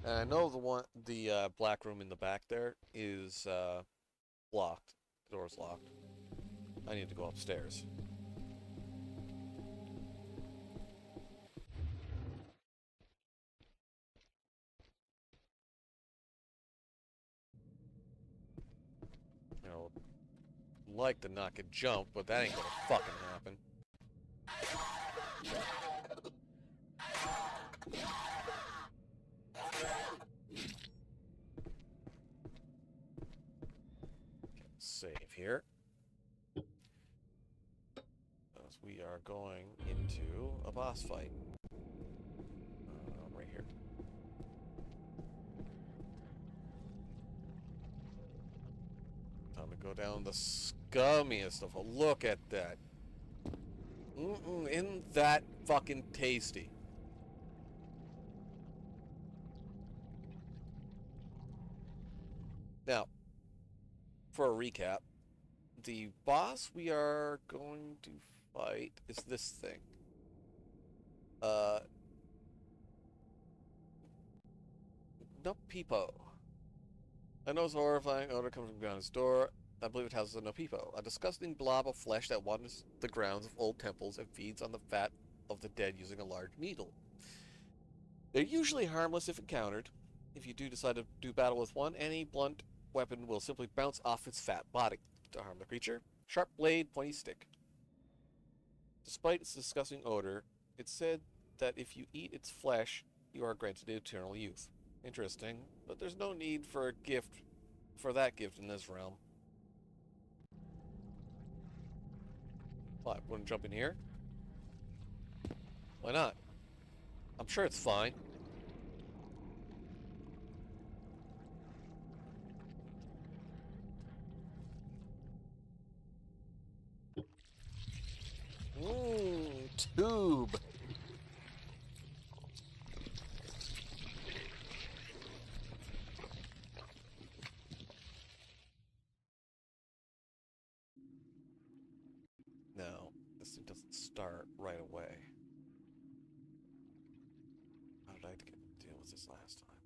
And I know the black room in the back there is locked. The door's locked. I need to go upstairs. You know, like to knock a jump, but that ain't gonna fucking happen. Save here. As we are going into a boss fight. Right here. Time to go down the scummiest of... Look at that. Isn't that fucking tasty? Now, for a recap, the boss we are going to fight is this thing. Nopipo. I know it's a horrifying odor coming from beyond his door. I believe it houses a Nopipo, a disgusting blob of flesh that wanders the grounds of old temples and feeds on the fat of the dead using a large needle. They're usually harmless if encountered. If you do decide to do battle with one, any blunt weapon will simply bounce off its fat body. To harm the creature, sharp blade, pointy stick. Despite its disgusting odor, it's said that if you eat its flesh, you are granted eternal youth. Interesting, but there's no need for a gift, for that gift in this realm. What, wouldn't jump in here? Why not? I'm sure it's fine. Tube. No, this thing doesn't start right away. How did I deal with this last time?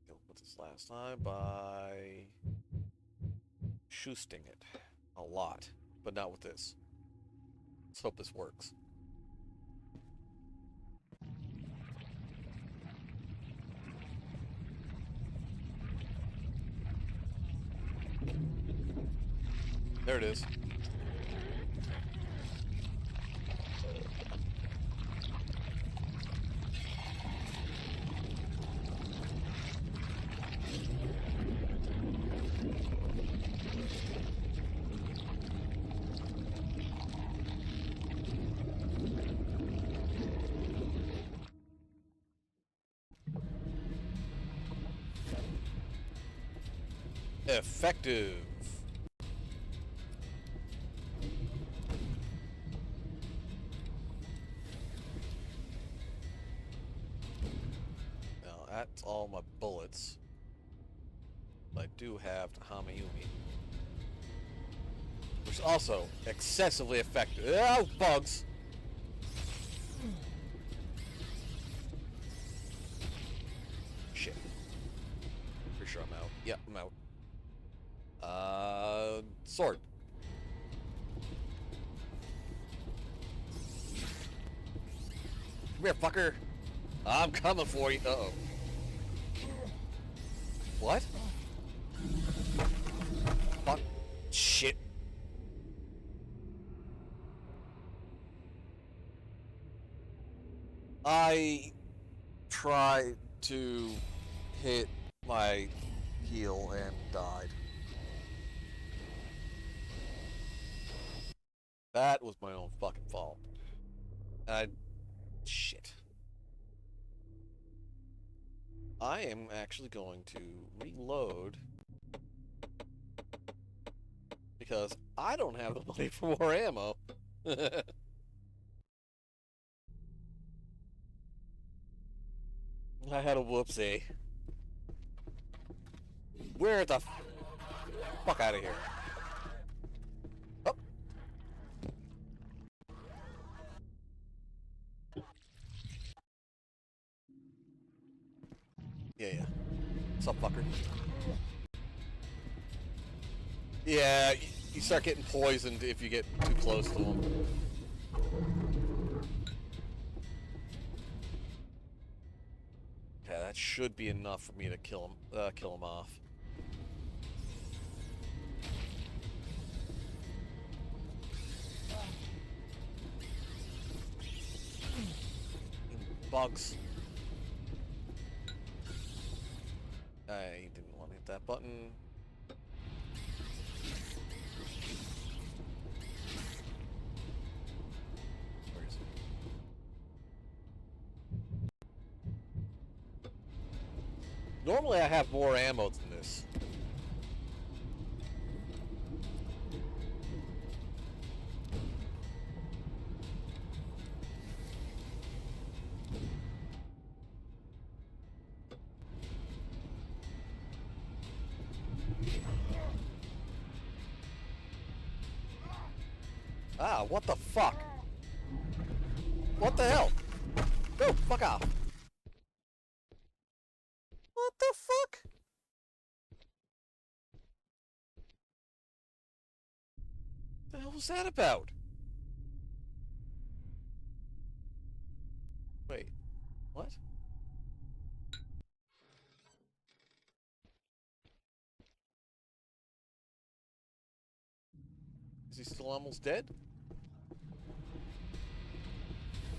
Deal with this last time by shoosting it a lot, but not with this. Let's hope this works. There it is. Effective. Now that's all my bullets. But I do have Hamayumi, which is also excessively effective. Oh, bugs! Shit. Pretty sure I'm out. Yep, I'm out. Sword. Come here, fucker. I'm coming for you. Uh-oh. What? Fuck. Shit. I tried to hit my heal and died. That was my own fucking fault. Shit. I am actually going to reload because I don't have the money for more ammo. I had a whoopsie. Where the fuck out of here? Oh. Yeah. What's up, fucker? Yeah, you start getting poisoned if you get too close to them. Yeah, that should be enough for me to kill him off. Bugs. I didn't want to hit that button. Where is it? Normally I have more ammo than this. Ah, what the fuck? What the hell? Go, fuck off. What the fuck? The hell was that about? Wait, what? Is he still almost dead?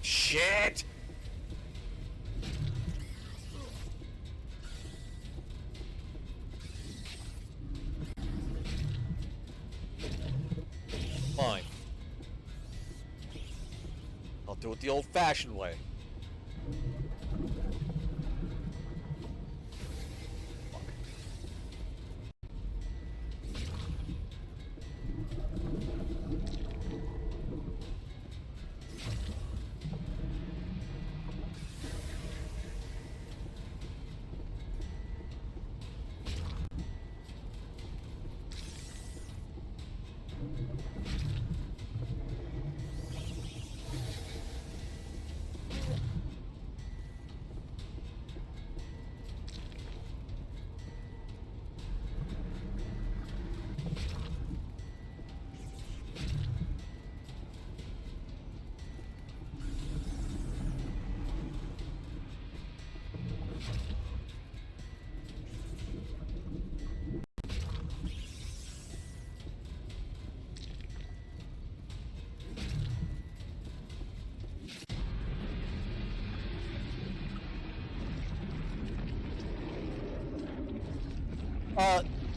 Shit! Fine. I'll do it the old-fashioned way.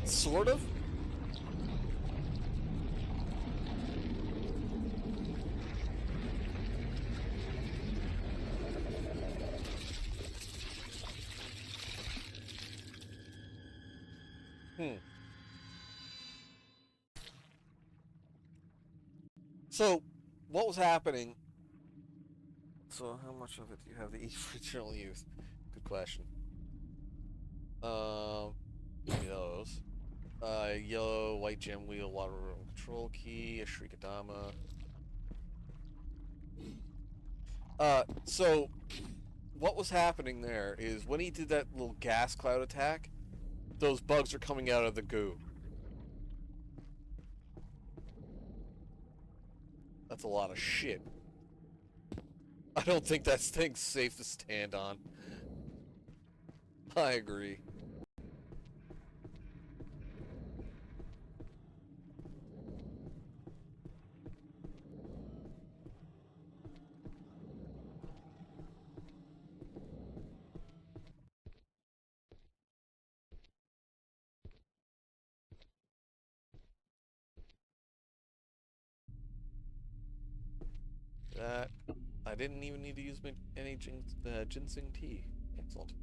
Sort of? So, what was happening? So, how much of it do you have to eat for eternal youth? Good question. Give me those. Yellow, white gem wheel, water room control key, a Shrikadama. So, what was happening there is when he did that little gas cloud attack, those bugs are coming out of the goo. That's a lot of shit. I don't think that thing's safe to stand on. I agree. That I didn't even need to use any ginseng tea. Excellent.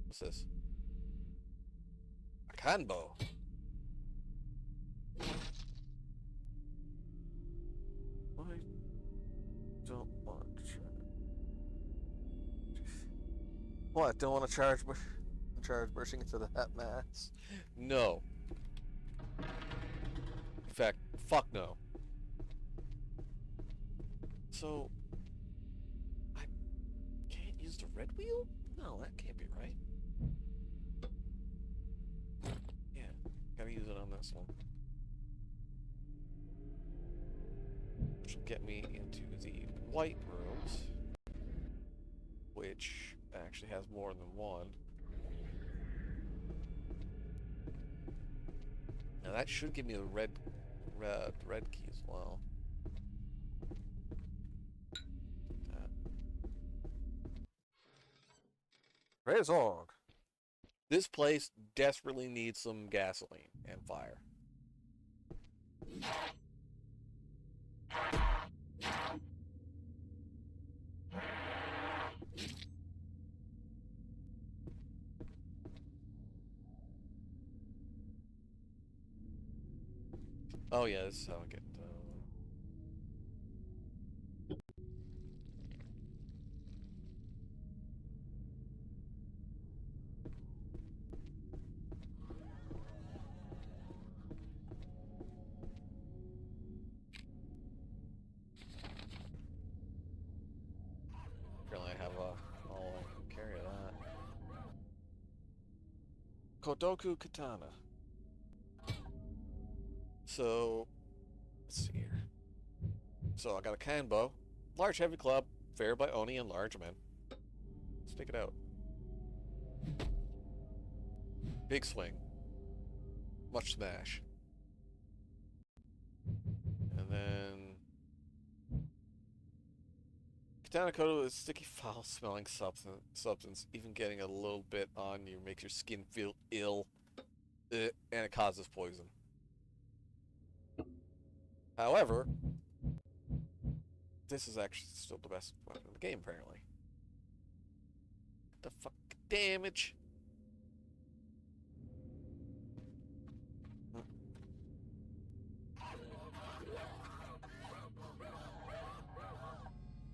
What's this? A kanbo. I don't want to charge. What? Don't want to charge bursting into that mass? No. In fact, fuck no. So, I can't use the red wheel? No, that can't be right. Yeah, gotta use it on this one. Which will get me into the white rooms, which actually has more than one. Now that should give me the red key as well. Praise Org. This place desperately needs some gasoline and fire. Oh yeah, this is how I get. Apparently, I have all I can carry that. Kodoku Katana. So, let's see here. So I got a kanbo, large heavy club, fair by Oni and large men. Let's pick it out. Big swing. Much smash. And then Katana Kodo is sticky, foul-smelling substance. Even getting a little bit on you makes your skin feel ill, and it causes poison. However, this is actually still the best weapon in the game, apparently. The fuck damage.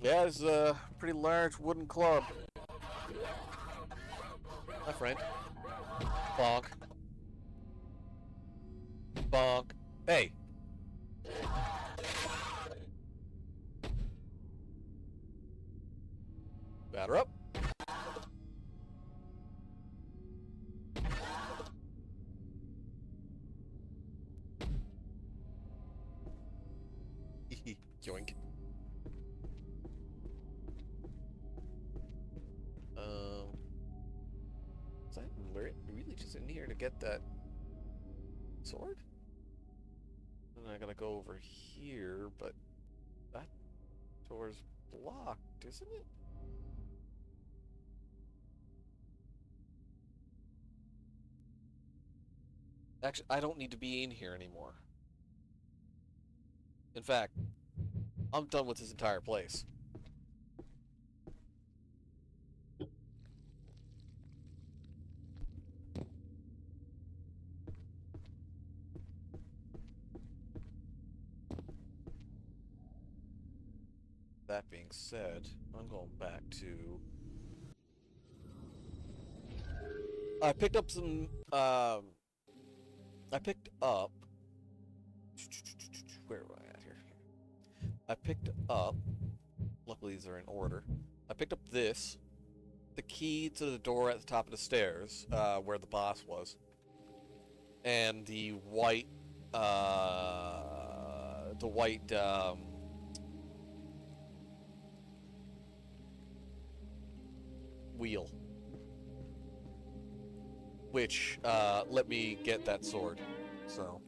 Yeah, it's a pretty large wooden club. My friend. Bonk. Bonk. Hey. Batter up. Yoink. Is I really just in here to get that sword? And I gotta go over here, but that door's blocked, isn't it? Actually, I don't need to be in here anymore. In fact, I'm done with this entire place. That being said, I'm going back to... I picked up some, I picked up... Where am I at here? I picked up... Luckily these are in order. I picked up this. The key to the door at the top of the stairs, where the boss was. And the white, wheel, which let me get that sword. So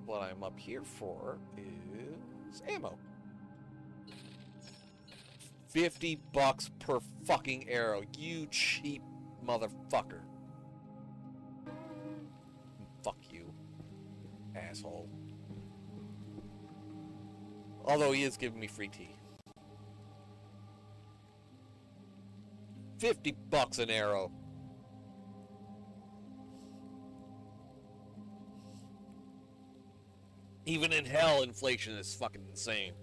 what I'm up here for is ammo. $50 per fucking arrow, you cheap motherfucker. Fuck you, asshole. Although he is giving me free tea. $50 an arrow. Even in hell, inflation is fucking insane.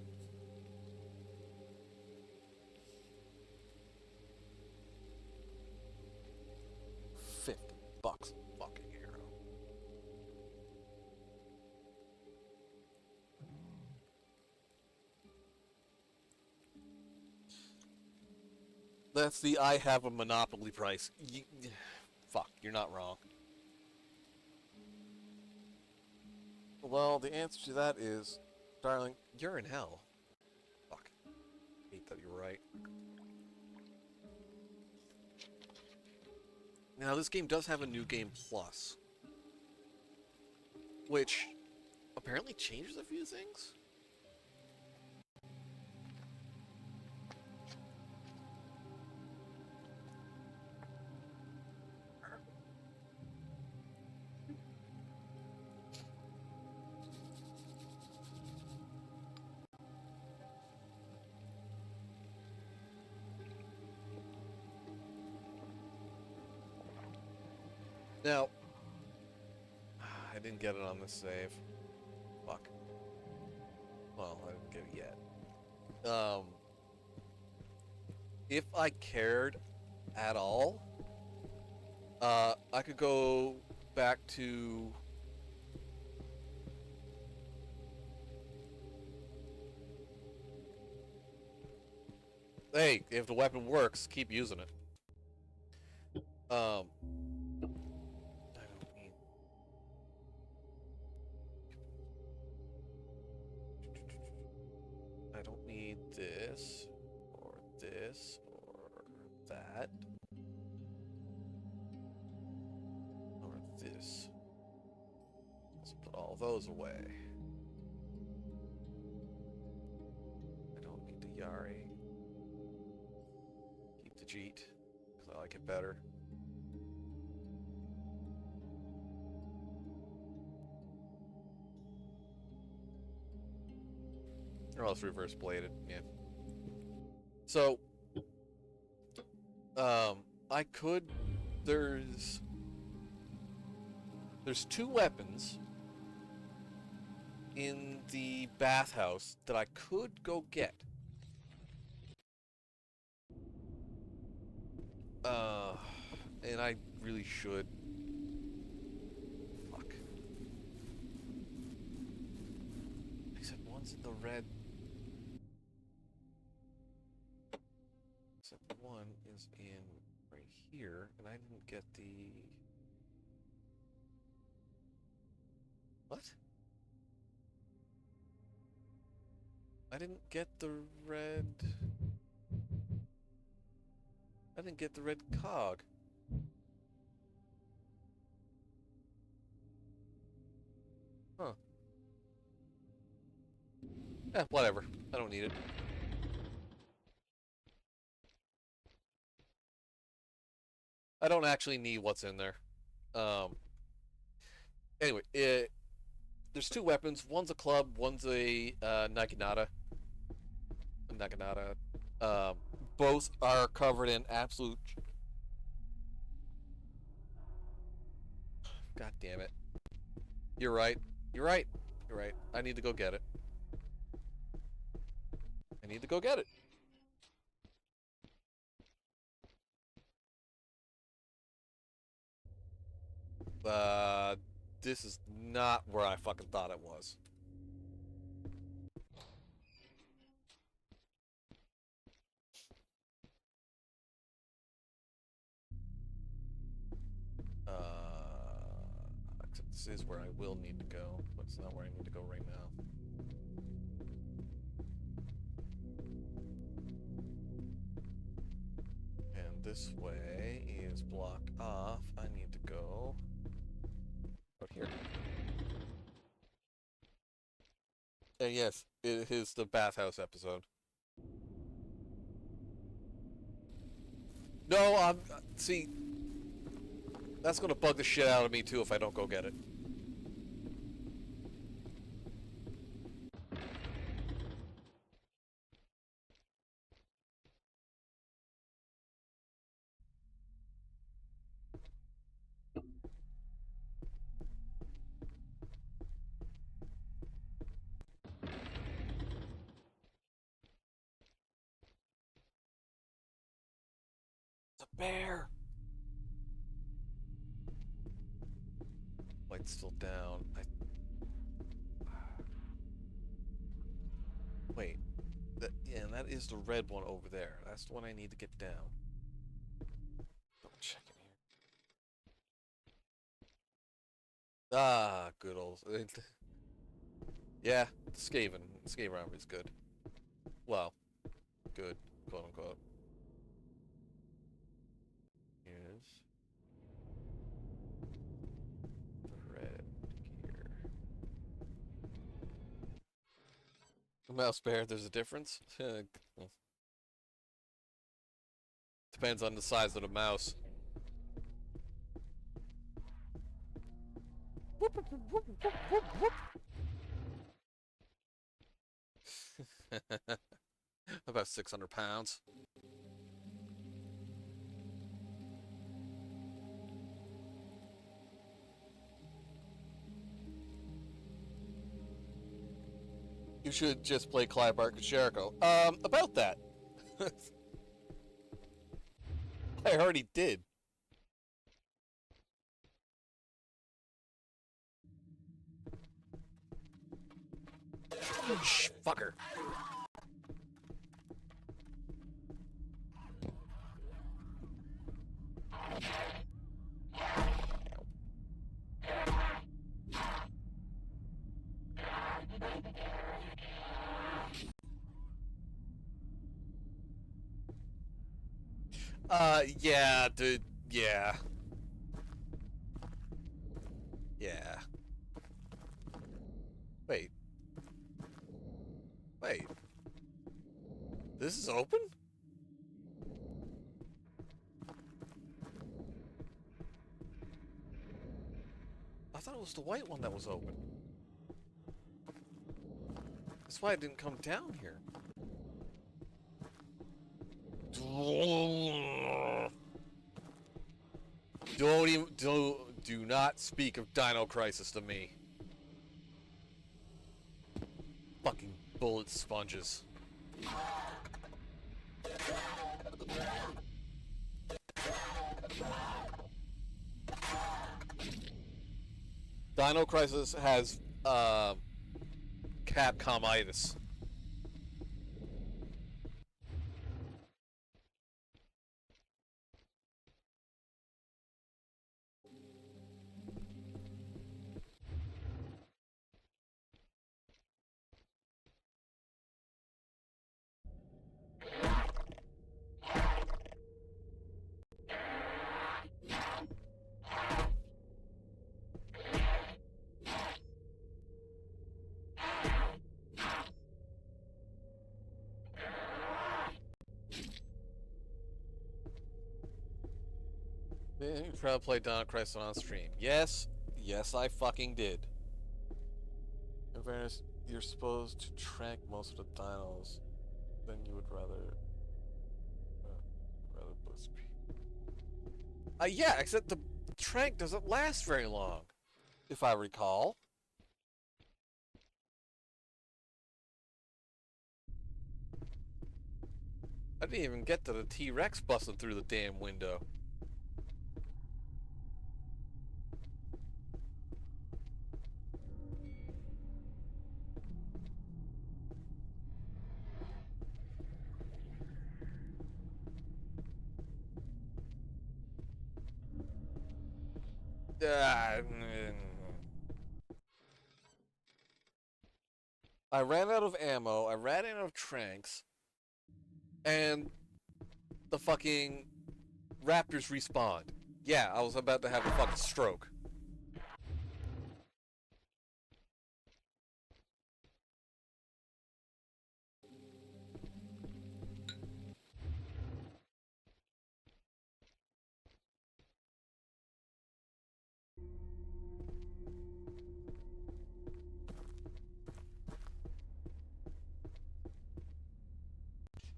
$50 fucking arrow. That's the I have a monopoly price. Fuck, you're not wrong. Well, the answer to that is, darling, you're in hell. Fuck. Hate that you're right. Now, this game does have a new game plus, which apparently changes a few things. Now, I didn't get it on this save. Fuck. Well, I didn't get it yet. If I cared at all, I could go back to... Hey, if the weapon works, keep using it. I don't need this, or this, or that, or this. Let's put all those away. I don't need the Yari. Keep the Jeet, because I like it better. Or else reverse bladed, yeah. So, I could, there's two weapons in the bathhouse that I could go get. And I really should. Fuck. Except one's in the red. Except one is in right here, and I didn't get the... What? I didn't get the red... I didn't get the red cog. Huh. Eh, whatever. I don't need it. I don't actually need what's in there. Anyway, there's two weapons. One's a club, one's a naginata. Both are covered in absolute... God damn it. You're right. You're right. You're right. I need to go get it. I need to go get it. This is not where I fucking thought it was. Except this is where I will need to go, but it's not where I need to go right now. And this way is blocked off. I need to go out here. And yes, it is the bathhouse episode. No, see, that's gonna bug the shit out of me too if I don't go get it. bear! Light's still down. Wait. Yeah, and that is the red one over there. That's the one I need to get down. Double check it here. Ah, good old... yeah, Skaven. Skaven armor is good. Well, good, quote unquote. Here's the red gear. The mouse bear, there's a difference? Depends on the size of the mouse. About 600 pounds. You should just play Clive Barker and Jericho. About that. I already did. Shh, fucker. Yeah, dude, yeah. Yeah. Wait. Wait. This is open? I thought it was the white one that was open. That's why I didn't come down here. Do not speak of Dino Crisis to me. Fucking bullet sponges. Dino Crisis has Capcomitis. You probably played Dino Crisis on stream. Yes, yes, I fucking did. In fairness, you're supposed to track most of the dinos. Then you would rather boost speed. Yeah, except the trank doesn't last very long, if I recall. I didn't even get to the T-Rex busting through the damn window. I ran out of ammo, I ran out of tranks, and the fucking raptors respawned. Yeah, I was about to have a fucking stroke.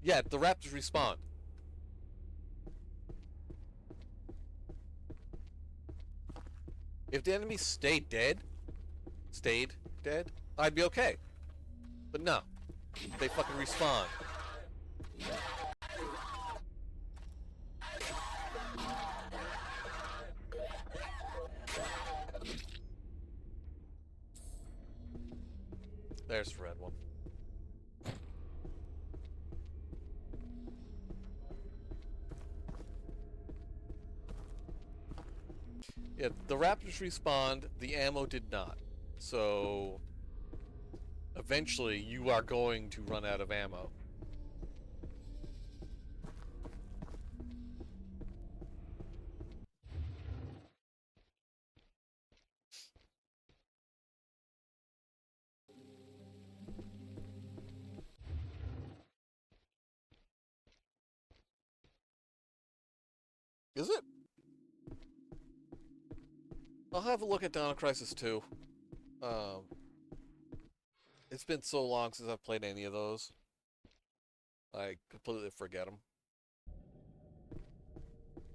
Yeah, the raptors respawn. If the enemy stayed dead, I'd be okay. But no, they fucking respawn. There's the red one. Yeah, the raptors respawned, the ammo did not. So, eventually you are going to run out of ammo. Is it? I'll have a look at Dawn Crisis 2. Um, it's been so long since I've played any of those. I completely forget them.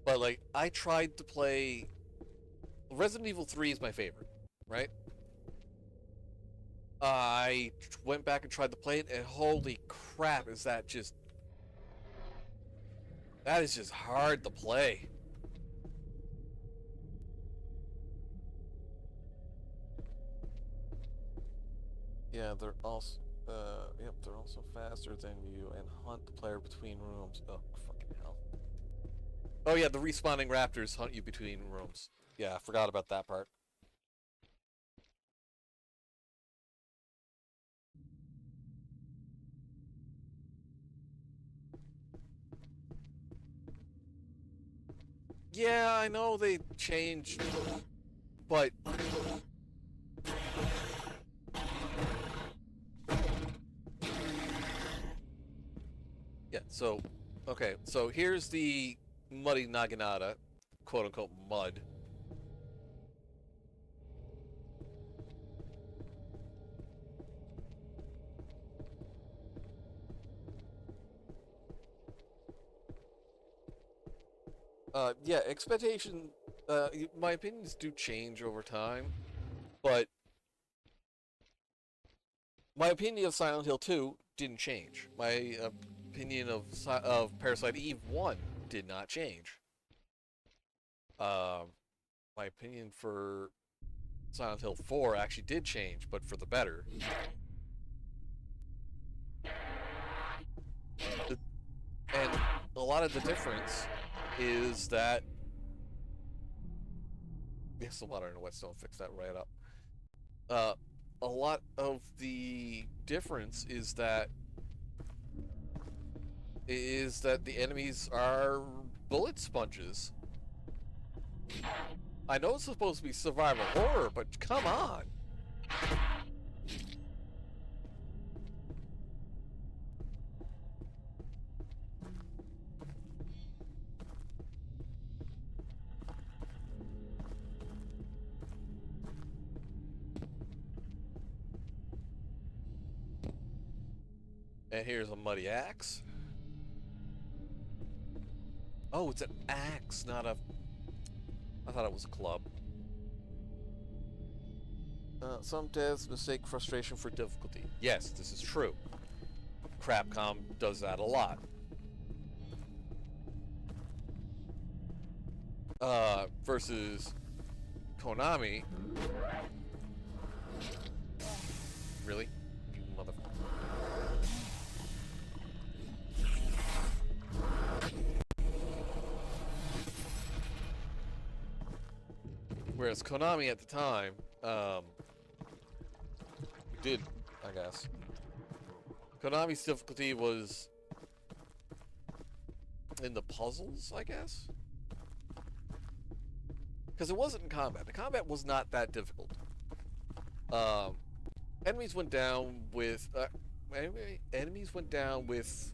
But, like, I tried to play... Resident Evil 3 is my favorite, right? I went back and tried to play it, and holy crap, is that just... That is just hard to play. Yeah, they're also... yep, they're also faster than you and hunt the player between rooms. Oh, fucking hell. Oh yeah, the respawning raptors hunt you between rooms. Yeah, I forgot about that part. Yeah, I know they changed, but... Yeah, so... Okay, so here's the muddy Naginata, quote-unquote mud. Yeah, expectation... my opinions do change over time, but... My opinion of Silent Hill 2 didn't change. My opinion of Parasite Eve 1 did not change. My opinion for Silent Hill 4 actually did change, but for the better. And a lot of the difference is that... Yes, the water and whetstone fix that right up. A lot of the difference is that the enemies are bullet sponges. I know it's supposed to be survival horror, but come on. And here's a muddy axe. Oh, it's an axe, not a... I thought it was a club. Some devs mistake frustration for difficulty. Yes, this is true. Capcom does that a lot. Versus Konami. Really? You motherfucker. Whereas Konami at the time, did, I guess. Konami's difficulty was in the puzzles, I guess? Because it wasn't in combat. The combat was not that difficult. Enemies went down with... enemies went down with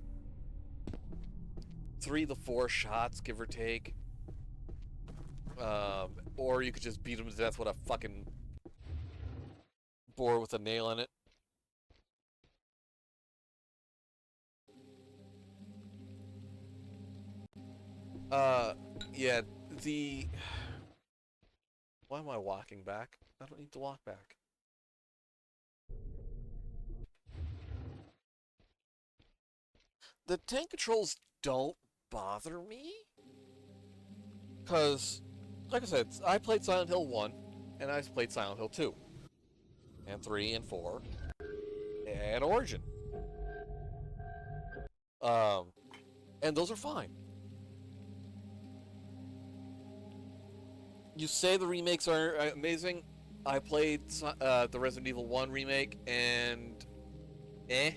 3 to 4 shots, give or take. Or you could just beat them to death with a fucking board with a nail in it. Yeah, the... Why am I walking back? I don't need to walk back. The tank controls don't bother me. Because, like I said, I played Silent Hill 1, and I played Silent Hill 2. And 3 and 4. and Origin. Um, and those are fine. You say the remakes are amazing. I played the Resident Evil 1 remake, and eh,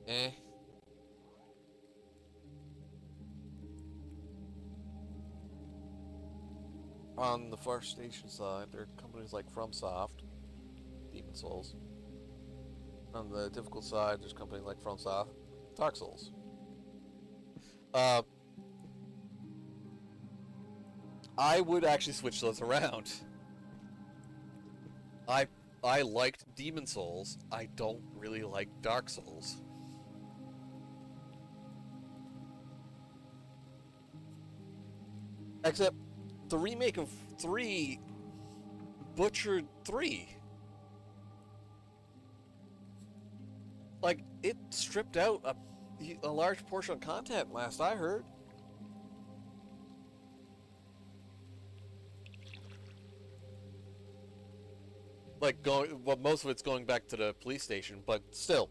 eh. On the Far Station side, there are companies like FromSoft, Demon Souls. On the difficult side, there's companies like FromSoft, Dark Souls. Uh, I would actually switch those around. I I liked Demon Souls. I don't really like Dark Souls. Except the remake of 3 butchered 3. Like, it stripped out a large portion of content, last I heard. Like, well, most of it's going back to the police station, but still.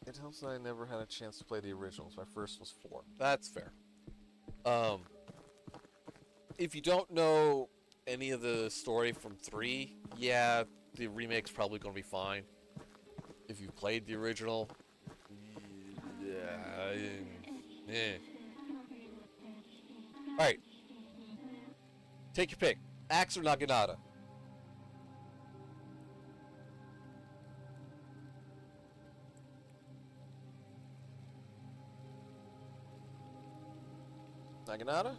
It helps that I never had a chance to play the originals. My first was 4. That's fair. Um, if you don't know any of the story from 3, yeah, the remake's probably going to be fine. If you played the original, yeah, eh. Alright, take your pick. Axe or Naginata? Naginata?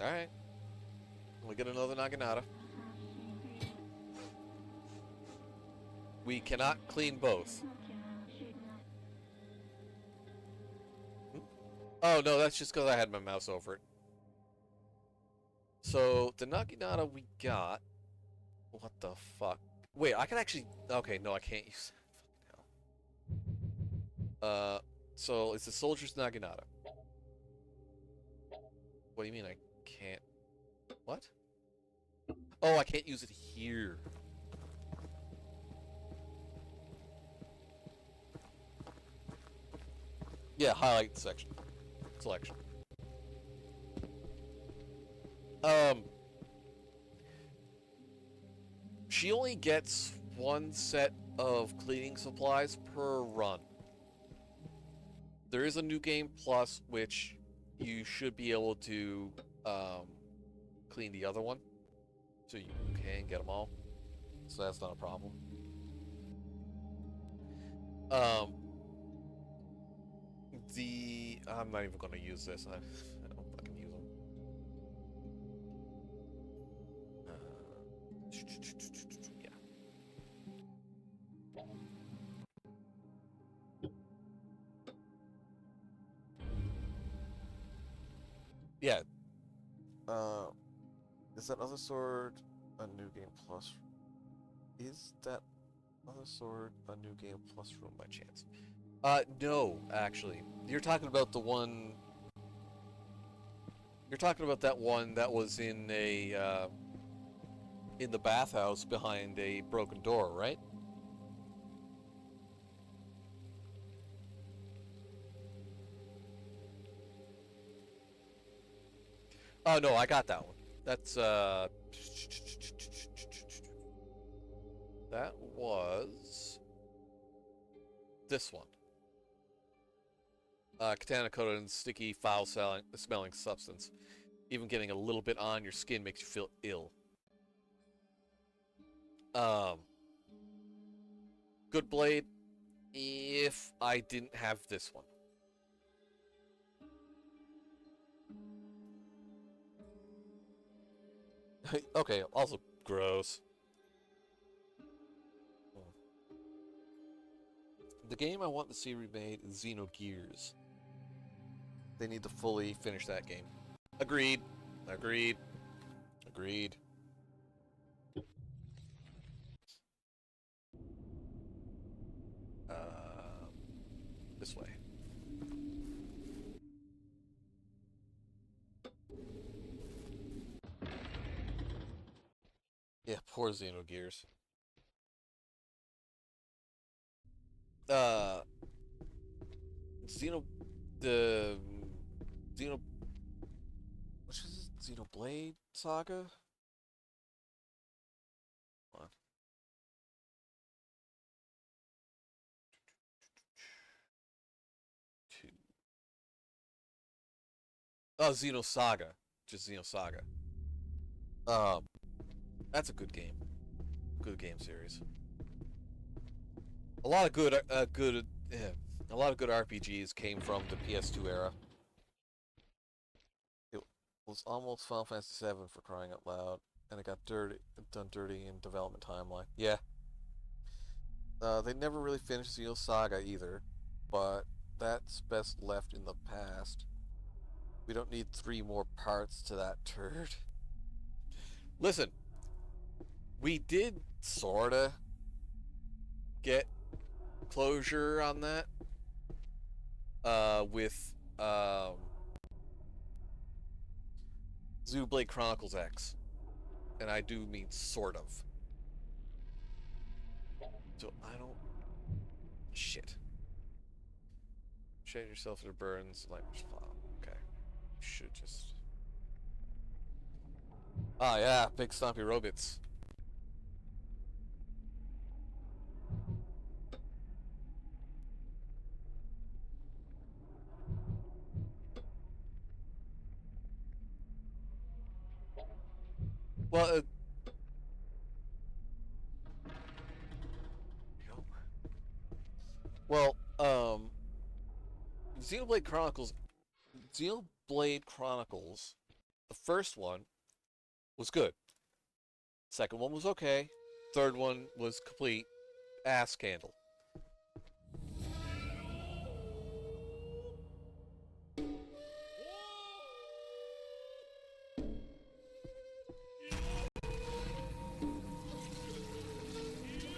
Alright. We get another Naginata. We cannot clean both. Oh, no, that's just because I had my mouse over it. So, the Naginata we got... What the fuck? Wait, I can actually... Okay, no, I can't use that. So it's the Soldier's Naginata. What do you mean I can't... What? Oh, I can't use it here. Yeah, highlight section. Selection. She only gets 1 set of cleaning supplies per run. There is a new game plus, which you should be able to clean the other one, so you can get them all. So that's not a problem. I'm not even gonna use this. I don't fucking use them. Yeah. Yeah. Is that other sword a new game plus? Is that other sword a new game plus room by chance? No, actually. You're talking about the one... You're talking about that one that was in a, in the bathhouse behind a broken door, right? Oh, no, I got that one. That's, That was... This one. Katana coated in sticky, foul-smelling substance. Even getting a little bit on your skin makes you feel ill. Good blade if I didn't have this one. Okay, also gross. The game I want to see remade is Xenogears. They need to fully finish that game. Agreed. Agreed. Agreed. Poor Xenogears. Uh, Xeno, the Xeno, which is it? Xenoblade Saga. Hold on. Two. Oh, Xenosaga, just Xenosaga. Um, that's a good game. Good game series. A lot of a lot of good RPGs came from the PS2 era. It was almost Final Fantasy VII for crying out loud, and it got done dirty in development timeline. Yeah, they never really finished Xenosaga either, but that's best left in the past. We don't need 3 more parts to that turd. Listen, we did sorta get closure on that with Xenoblade Chronicles X, and I do mean sort of. So I don't shit. Change yourself to burns language file. Okay, should just. Ah yeah, big stompy robots. Well, well, Xenoblade Chronicles, Xenoblade Chronicles, the first one was good. Second one was okay. Third one was complete ass candle.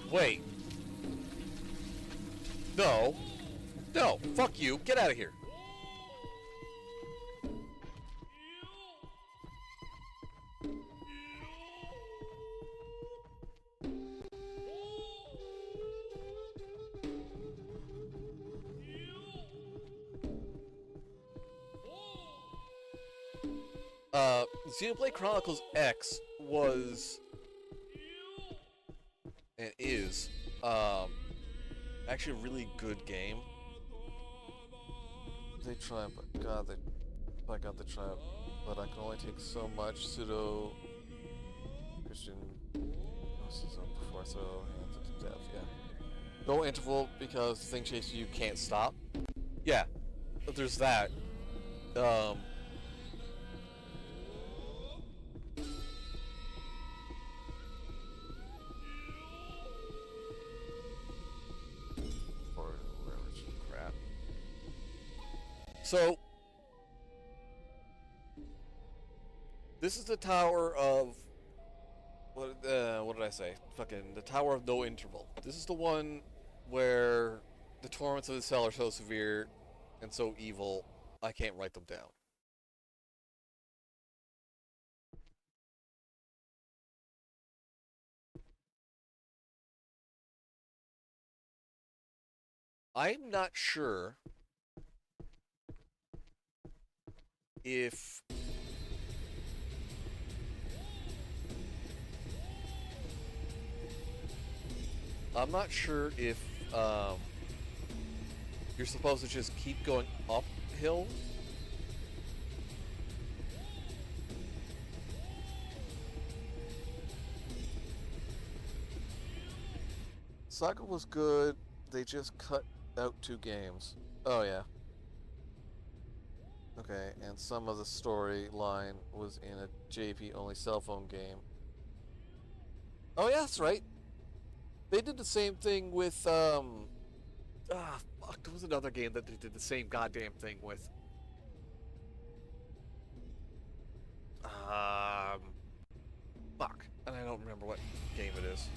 Wait. No. No. Fuck you. Get out of here. Xenoblade Chronicles X was and is actually a really good game. They try, but God, by God, they try, but I can only take so much pseudo Christian before I throw hands to death. Yeah, no interval because the thing chases you can't stop. Yeah, but there's that. So, this is the Tower of... what did I say? Fucking the Tower of No Interval. This is the one where the torments of the cell are so severe and so evil, I can't write them down. I'm not sure if you're supposed to just keep going uphill. Saga was good, they just cut out 2 games. Oh yeah. Okay, and some of the storyline was in a JP only cell phone game. Oh yeah, that's right. They did the same thing with fuck, there was another game that they did the same goddamn thing with. Fuck, and I don't remember what game it is.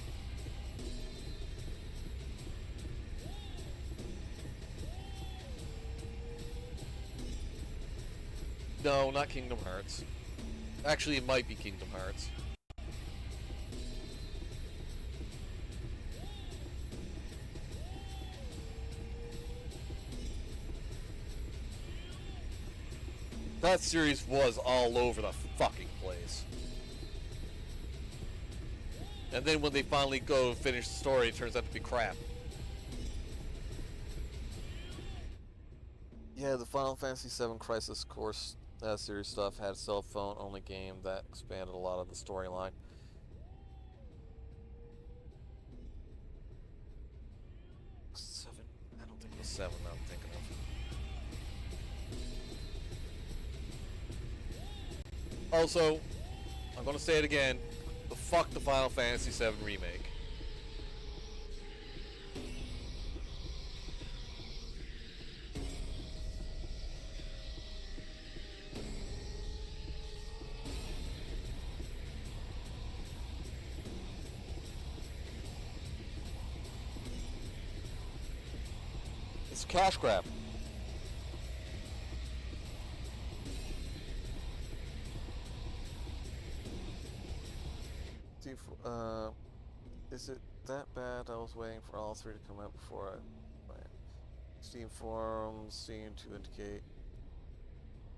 No, not Kingdom Hearts. Actually, it might be Kingdom Hearts. That series was all over the fucking place. And then when they finally go finish the story, it turns out to be crap. Yeah, the Final Fantasy VII Crisis Course series stuff had a cell phone only game that expanded a lot of the storyline. Seven? I don't think it was seven that I'm thinking of. Also, I'm gonna say it again. Fuck the Final Fantasy VII remake. It's a cash grab. Is it that bad? I was waiting for all three to come out before I. Steam forums seem to indicate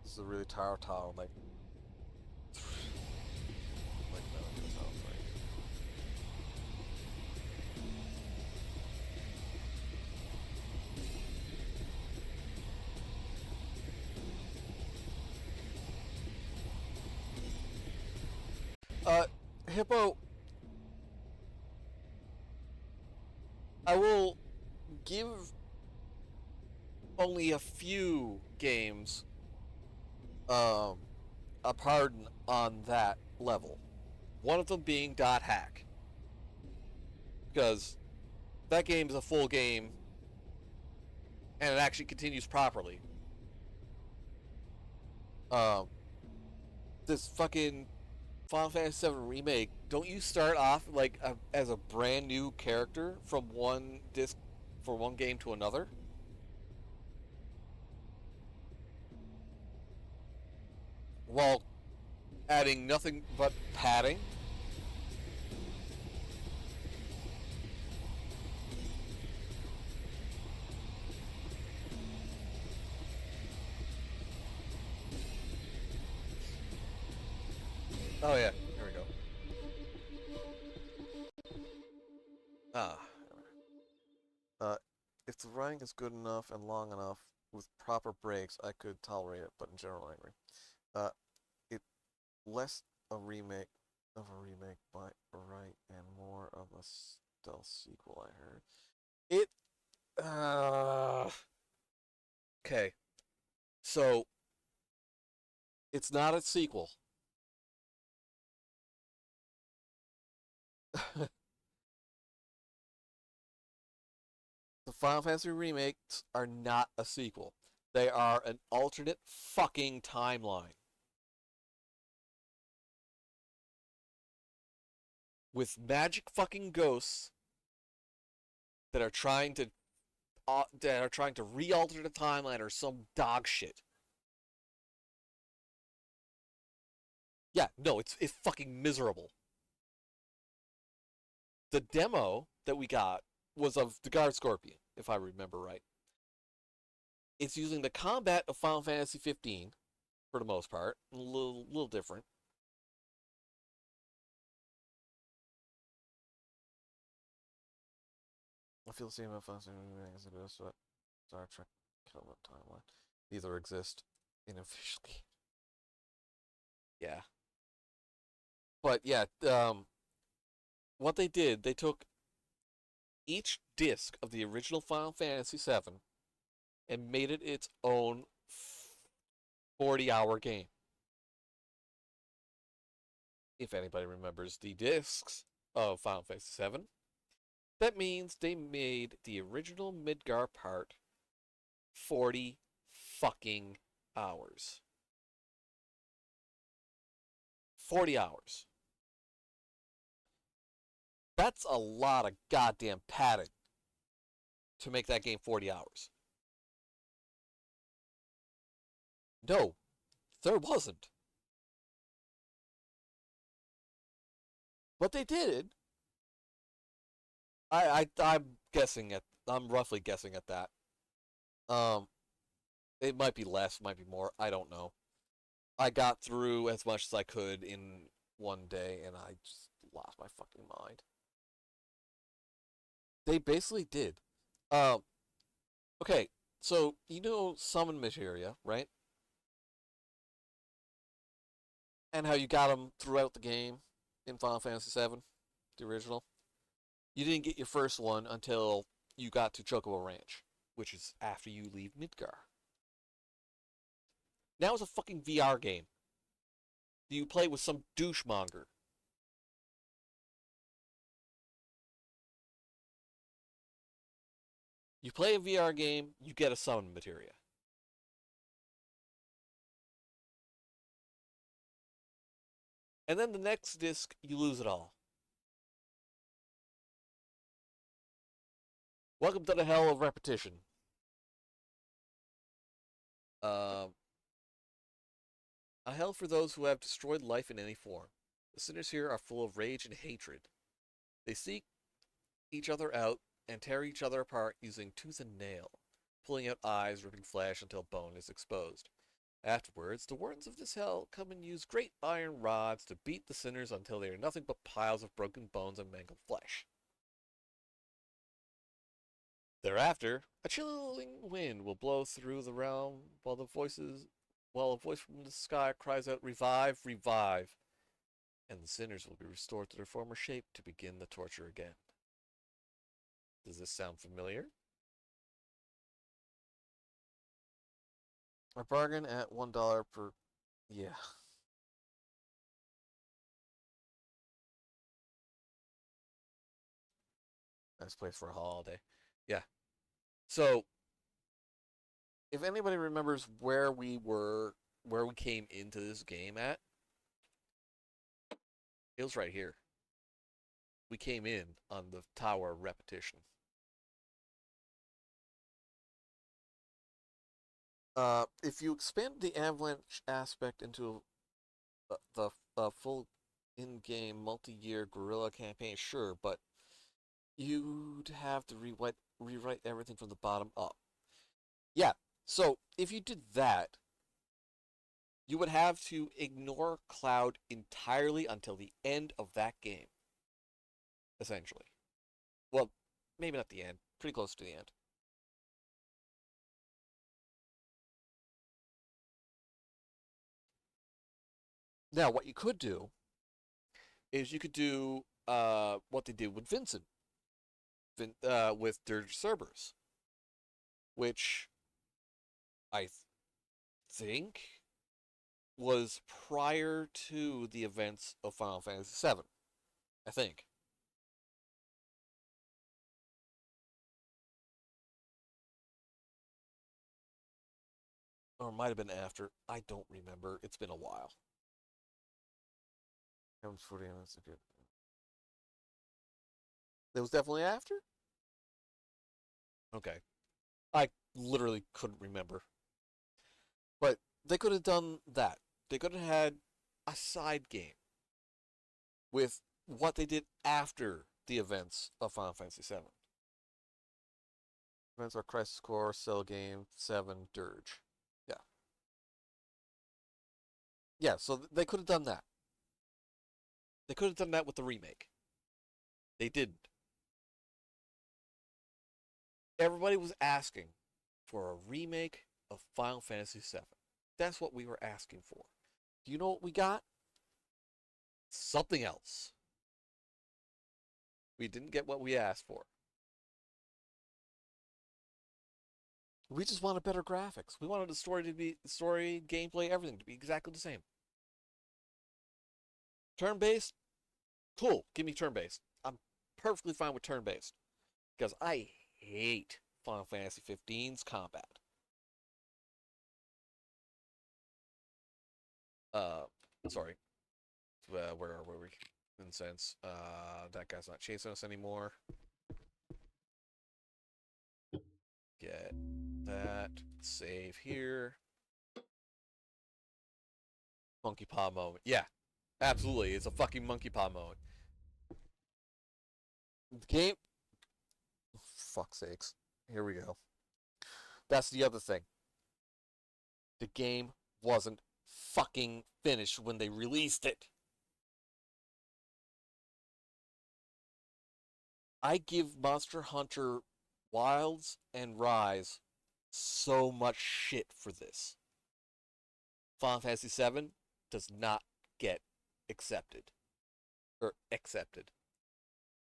this is a really tower, like no, it sounds like. Hippo, I will give only a few games a pardon on that level. One of them being Dot Hack, because that game is a full game and it actually continues properly. This fucking Final Fantasy VII remake, don't you start off like as a brand new character from one disc for one game to another? While adding nothing but padding? Oh yeah, here we go. Ah. Uh, if the writing is good enough and long enough with proper breaks, I could tolerate it, but in general, I agree. Uh, it less a remake of a remake by right and more of a stealth sequel. I heard it. Okay, so it's not a sequel. The Final Fantasy remakes are not a sequel. They are an alternate fucking timeline with magic fucking ghosts that are trying to re-alter the timeline or some dog shit. Yeah, no, it's fucking miserable. The demo that we got was of the Guard Scorpion, if I remember right. It's using the combat of Final Fantasy 15 for the most part, a little different. I feel the same about Final Fantasy as it is, but Star Trek Kelvin timeline. Neither exist unofficially. Yeah, but yeah, what they did, they took each disc of the original Final Fantasy VII and made it its own 40-hour game. If anybody remembers the discs of Final Fantasy VII, that means they made the original Midgar part 40 fucking hours. 40 hours. That's a lot of goddamn padding to make that game 40 hours. No, there wasn't. But they did. I'm roughly guessing at that. Um, it might be less, might be more. I don't know. I got through as much as I could in one day, and I just lost my fucking mind. They basically did. Um, okay, so you know summon materia, right? And how you got them throughout the game in Final Fantasy VII, the original. You didn't get your first one until you got to Chocobo Ranch, which is after you leave Midgar. Now it's a fucking VR game. You play with some douchemonger. You play a VR game, you get a summon materia. And then the next disc, you lose it all. Welcome to the hell of repetition. Um, a hell for those who have destroyed life in any form. The sinners here are full of rage and hatred. They seek each other out and tear each other apart using tooth and nail, pulling out eyes, ripping flesh until bone is exposed. Afterwards, the wardens of this hell come and use great iron rods to beat the sinners until they are nothing but piles of broken bones and mangled flesh. Thereafter, a chilling wind will blow through the realm while a voice from the sky cries out, "Revive, revive," and the sinners will be restored to their former shape to begin the torture again. Does this sound familiar? A bargain at $1 per. Yeah. Nice place for a holiday. Yeah. So, if anybody remembers where we were, where we came into this game at, it was right here. We came in on the Tower of Repetition. If you expand the avalanche aspect into the full in-game multi-year guerrilla campaign, sure, but you'd have to rewrite everything from the bottom up. Yeah, so if you did that, you would have to ignore Cloud entirely until the end of that game, essentially. Well, maybe not the end, pretty close to the end. Now, what you could do is you could do what they did with Vincent, with Dirge Cerberus, which I think was prior to the events of Final Fantasy VII. I think. Or it might have been after. I don't remember. It's been a while. Comes 40 minutes ago. It was definitely after? Okay. I literally couldn't remember. But they could have done that. They could have had a side game with what they did after the events of Final Fantasy VII. Events are Crisis Core, Cell Game, 7, Dirge. Yeah. Yeah, so they could have done that. They could have done that with the remake. They didn't. Everybody was asking for a remake of Final Fantasy VII. That's what we were asking for. Do you know what we got? Something else. We didn't get what we asked for. We just wanted better graphics. We wanted the story, gameplay, everything to be exactly the same. Turn based, cool. Give me turn based. I'm perfectly fine with turn based because I hate Final Fantasy 15's combat. Uh, sorry. Where are we? In sense, that guy's not chasing us anymore. Get that. Save here. Monkey paw moment. Yeah, absolutely. It's a fucking monkey paw moment. The game. Oh, fuck's sakes. Here we go. That's the other thing. The game wasn't fucking finished when they released it. I give Monster Hunter Wilds and Rise so much shit for this. Final Fantasy VII does not get accepted. Or accepted.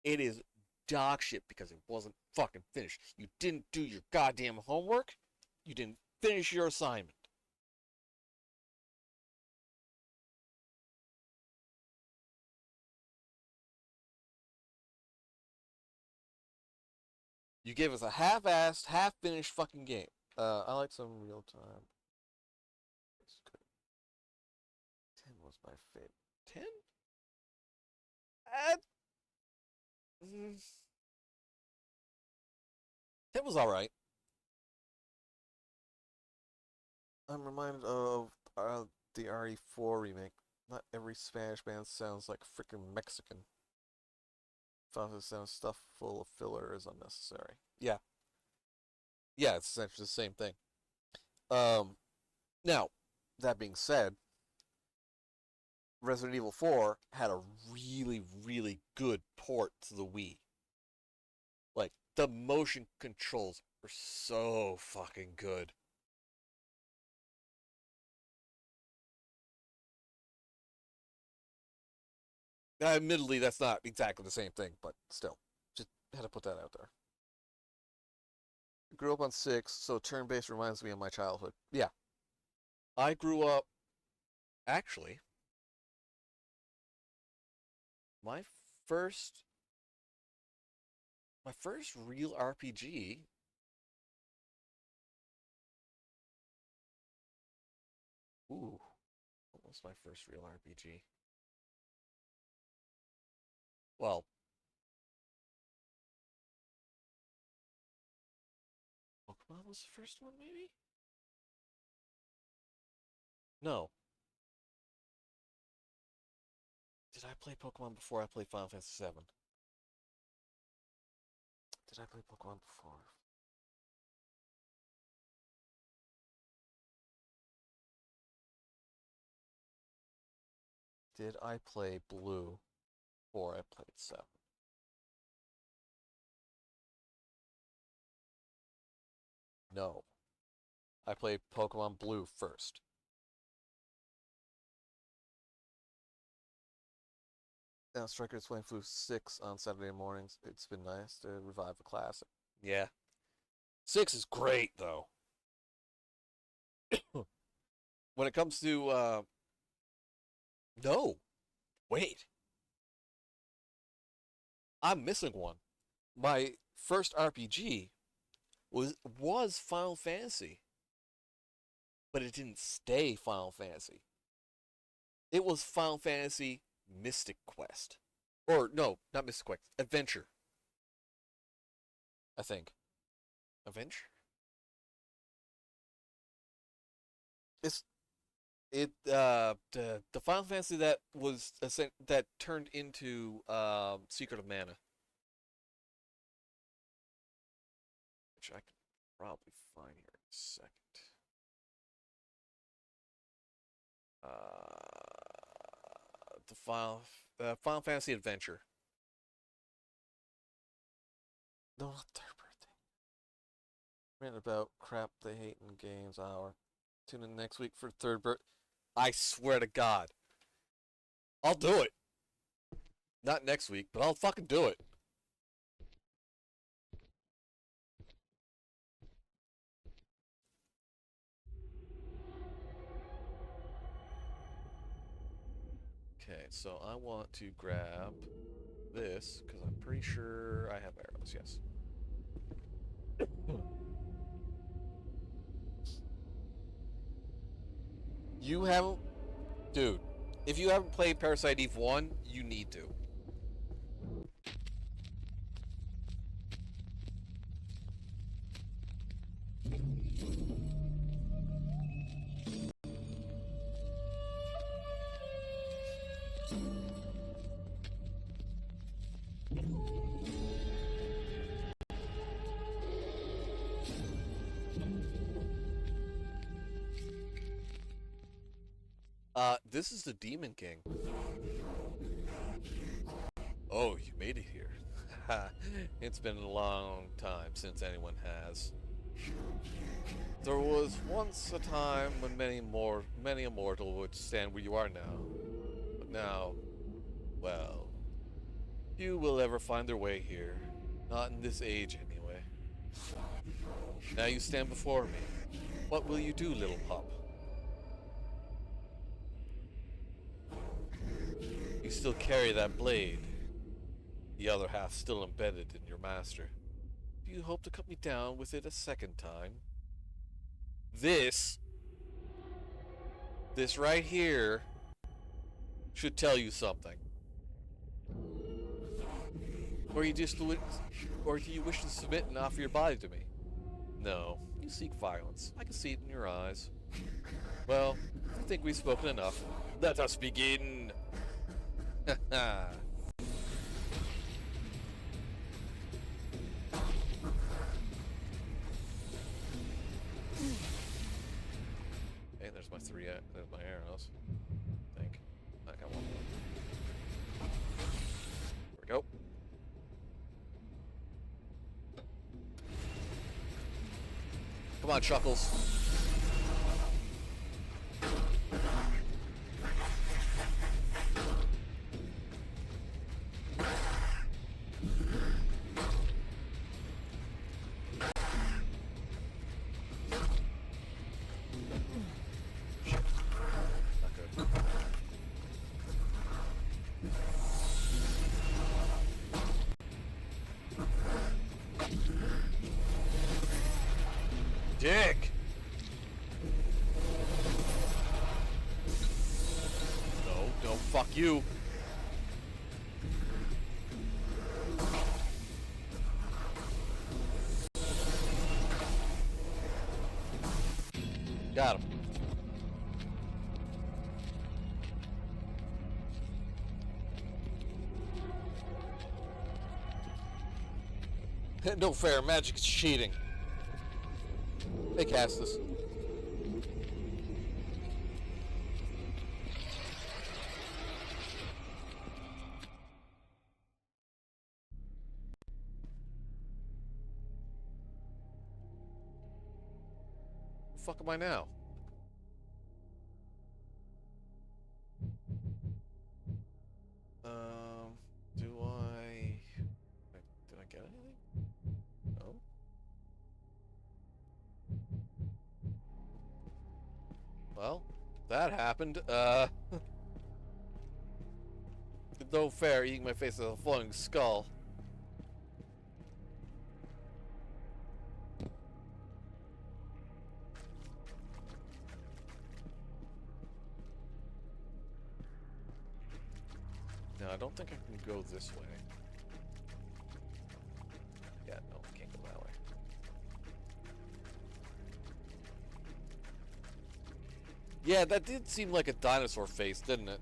It is dog shit because it wasn't fucking finished. You didn't do your goddamn homework. You didn't finish your assignment. You gave us a half-assed, half-finished fucking game. I like some real-time. 10 was my favorite. 10? Uh, 10 was alright. I'm reminded of the RE4 remake. Not every Spanish band sounds like freaking Mexican. Final Fantasy stuff full of filler is unnecessary. Yeah. Yeah, it's essentially the same thing. Now, that being said, Resident Evil 4 had a really, really good port to the Wii. Like, the motion controls are so fucking good. Admittedly, that's not exactly the same thing, but still, just had to put that out there. I grew up on 6, so turn-based reminds me of my childhood. Yeah, I grew up, actually, my first, my first real RPG. Ooh, what was my first real RPG? Well, Pokemon was the first one, maybe? No. Did I play Pokemon before I played Final Fantasy VII? Did I play Pokemon before? Did I play Blue before I played 7? No. I played Pokemon Blue first. Now Strikers playing Flu 6 on Saturday mornings. It's been nice to revive a classic. Yeah. 6 is great, though. When it comes to, no. Wait. I'm missing one. My first RPG was Final Fantasy, but it didn't stay Final Fantasy. It was Final Fantasy Mystic Quest. Or, no, not Mystic Quest. Adventure. I think. Adventure? It's the Final Fantasy that was that turned into Secret of Mana, which I can probably find here in a second. The Final Fantasy Adventure. No, not Third Birthday. Rant about crap they hate in games hour. Tune in next week for Third Birthday. I swear to God, I'll do it. Not next week, but I'll fucking do it. Okay, so I want to grab this because I'm pretty sure I have arrows. Yes. You haven't, dude. If you haven't played Parasite Eve 1, you need to. This is the Demon King. Oh, you made it here. It's been a long time since anyone has. There was once a time when many a mortal would stand where you are now. But now, well, few will ever find their way here. Not in this age, anyway. Now you stand before me. What will you do, little pup? You still carry that blade, the other half still embedded in your master. Do you hope to cut me down with it a second time? This right here should tell you something. Or or do you wish to submit and offer your body to me? No, you seek violence. I can see it in your eyes. Well, I think we've spoken enough. Let us begin. Hey, there's my there's my arrows. I think. I got one more. There we go. Come on, Chuckles. Dick! No, fuck you. Got him. No fair, magic is cheating. Hey, Castus. Who the fuck am I now? Do I... Did I get anything? No? Well, that happened. No fair, eating my face with a floating skull. No, I don't think I can go this way. Yeah, no, I can't go that way. Yeah, that did seem like a dinosaur face, didn't it?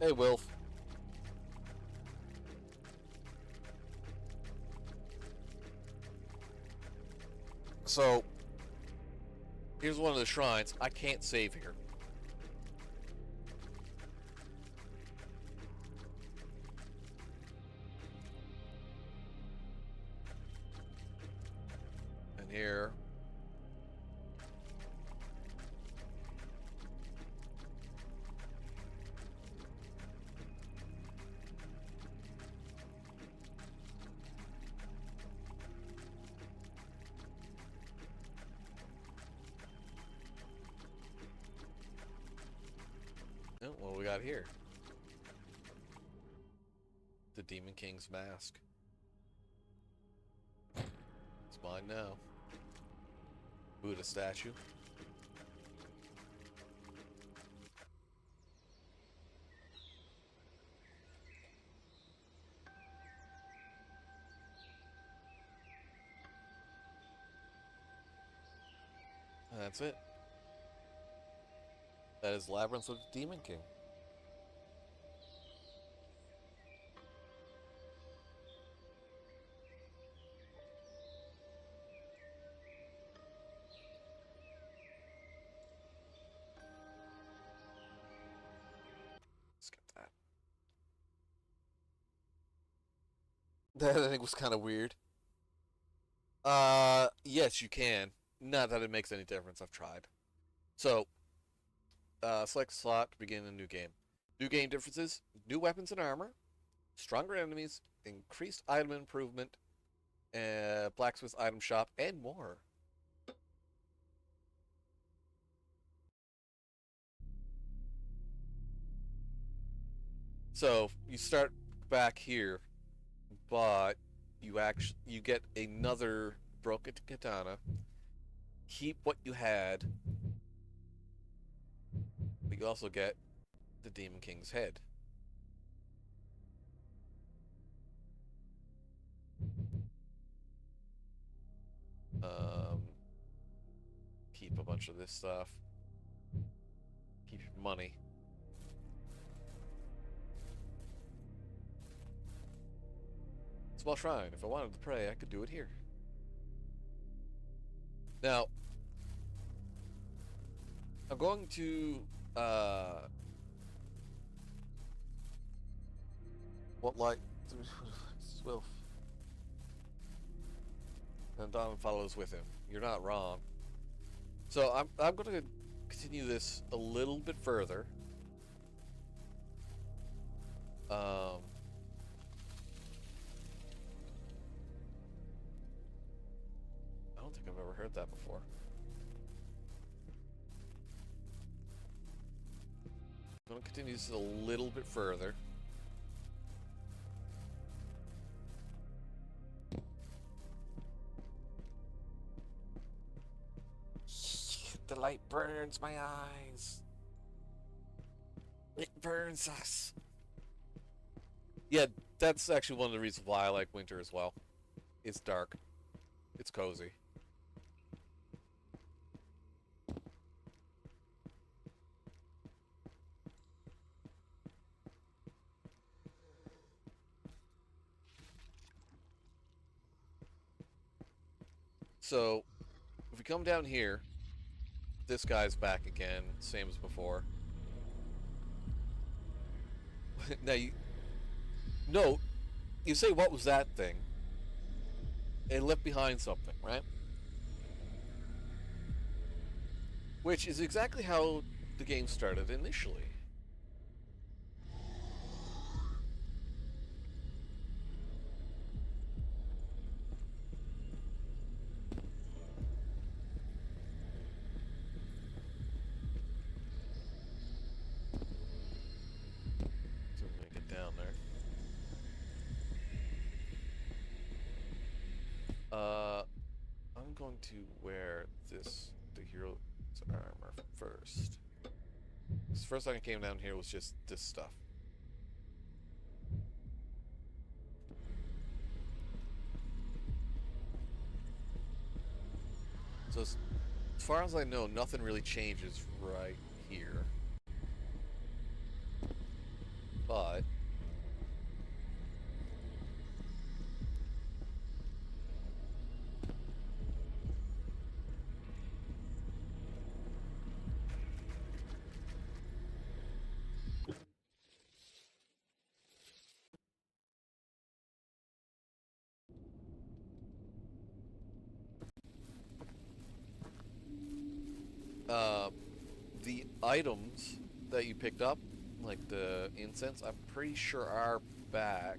Hey, Wilf. So, here's one of the shrines. I can't save here. And here. Oh, what we got here? The Demon King's mask. It's mine now. Buddha statue. And that's it. That is Labyrinth of the Demon King. That I think was kind of weird. Yes, you can. Not that it makes any difference. I've tried. So, select slot to begin a new game. New game differences: new weapons and armor, stronger enemies, increased item improvement, blacksmith item shop, and more. So you start back here, but you get another broken katana. Keep what you had, but you also get the Demon King's head. Um, keep a bunch of this stuff. Keep your money. Small shrine. If I wanted to pray, I could do it here. Now, I'm going to what light? 12. And Don follows with him. You're not wrong. So I'm going to continue this a little bit further. Um, I don't think I've ever heard that before. I'm going to continue this a little bit further. The light burns my eyes. It burns us. Yeah, that's actually one of the reasons why I like winter as well. It's dark. It's cozy. So, if we come down here, this guy's back again, same as before. Now you note, you say, what was that thing? It left behind something, right? Which is exactly how the game started initially. So we're gonna get down there. I'm going to wear the hero's armor first. This first time I came down here was just this stuff. So as far as I know, nothing really changes right here. But uh, the items that you picked up, like the incense, I'm pretty sure are back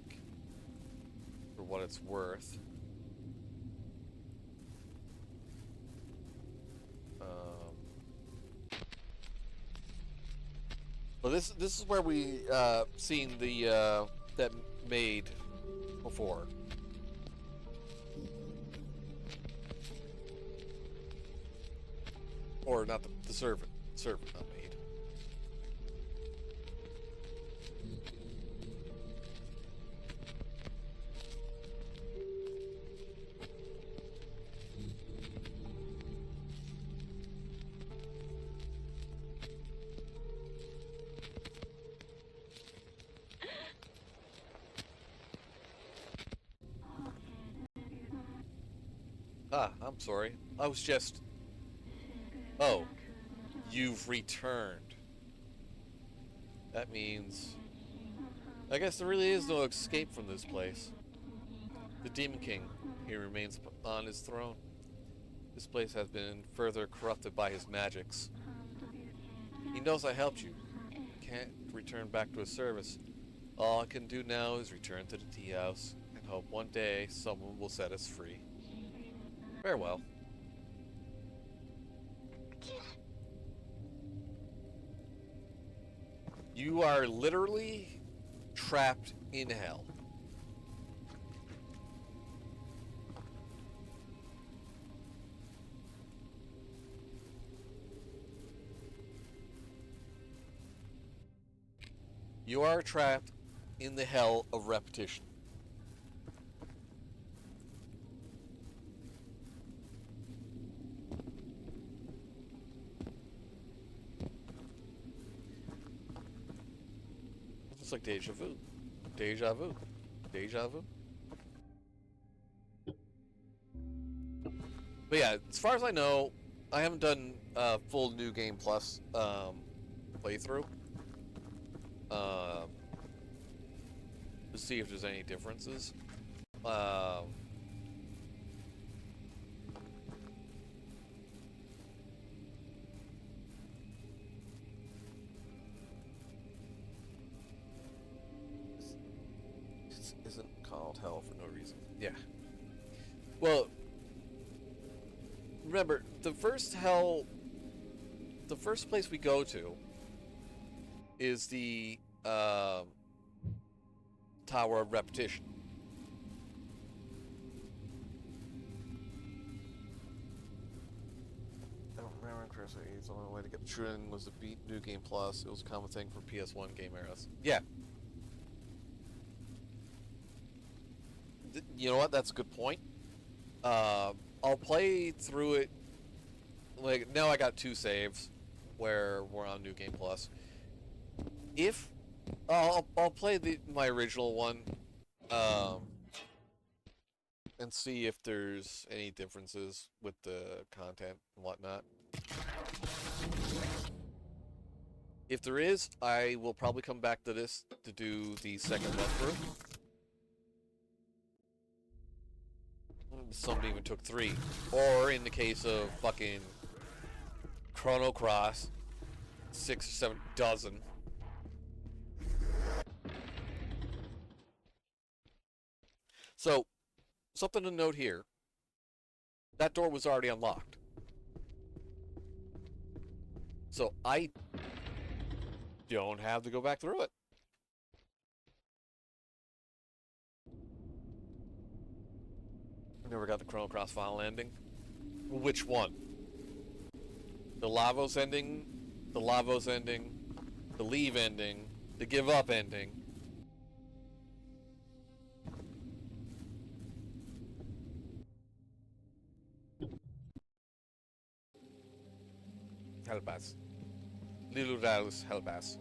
for what it's worth. Well, this is where we seen the that maid before. Or not the servant. Servant, not maid. Ah, I'm sorry. I was just... Oh, you've returned. That means... I guess there really is no escape from this place. The Demon King, he remains on his throne. This place has been further corrupted by his magics. He knows I helped you. Can't return back to his service. All I can do now is return to the tea house and hope one day someone will set us free. Farewell. You are literally trapped in hell. You are trapped in the hell of repetition. It's like deja vu. Deja vu. Deja vu. But yeah, as far as I know, I haven't done a full New Game Plus playthrough. To see if there's any differences. This isn't called hell for no reason. Yeah. Well, remember, the first place we go to is the Tower of Repetition. I don't remember correctly. The only way to get the true ending was to beat New Game Plus. It was a common thing for PS1 game eras. Yeah. You know what? That's a good point. I'll play through it. Like, now I got 2 saves where we're on New Game Plus. If I'll play my original one, and see if there's any differences with the content and whatnot. If there is, I will probably come back to this to do the second run through. Some even took 3, or in the case of fucking Chrono Cross, 6 or 7 dozen. So, something to note here. That door was already unlocked. So, I don't have to go back through it. I never got the Chrono Cross final ending. Which one? The Lavos ending, the Lavos ending, the Leave ending, the Give Up ending. Hellbass. Liluralus Hellbass.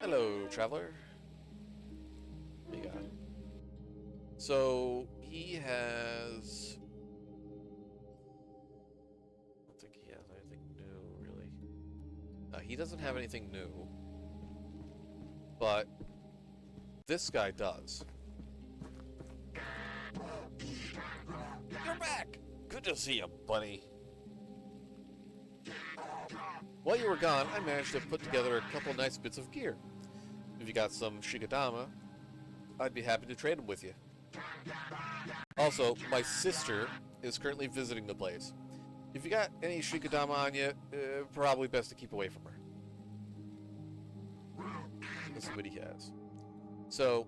Hello, traveler. What you got? So, he has... I don't think he has anything new, really. He doesn't have anything new. But this guy does. You're back! Good to see you, buddy. While you were gone, I managed to put together a couple nice bits of gear. If you got some Shigadama, I'd be happy to trade them with you. Also, my sister is currently visiting the place. If you got any Shigadama on you, probably best to keep away from her. Let's see what he has. So,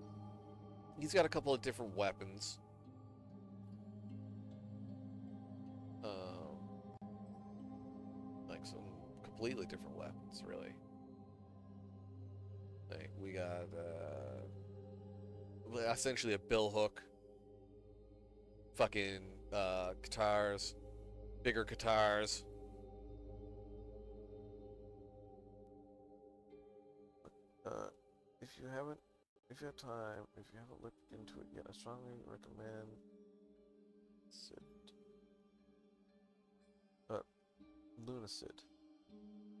he's got a couple of different weapons. Like some completely different weapons, really. Like, we got, essentially a bill hook. Fucking, guitars. Bigger guitars. If you have time, if you haven't looked into it yet, I strongly recommend Lunacid.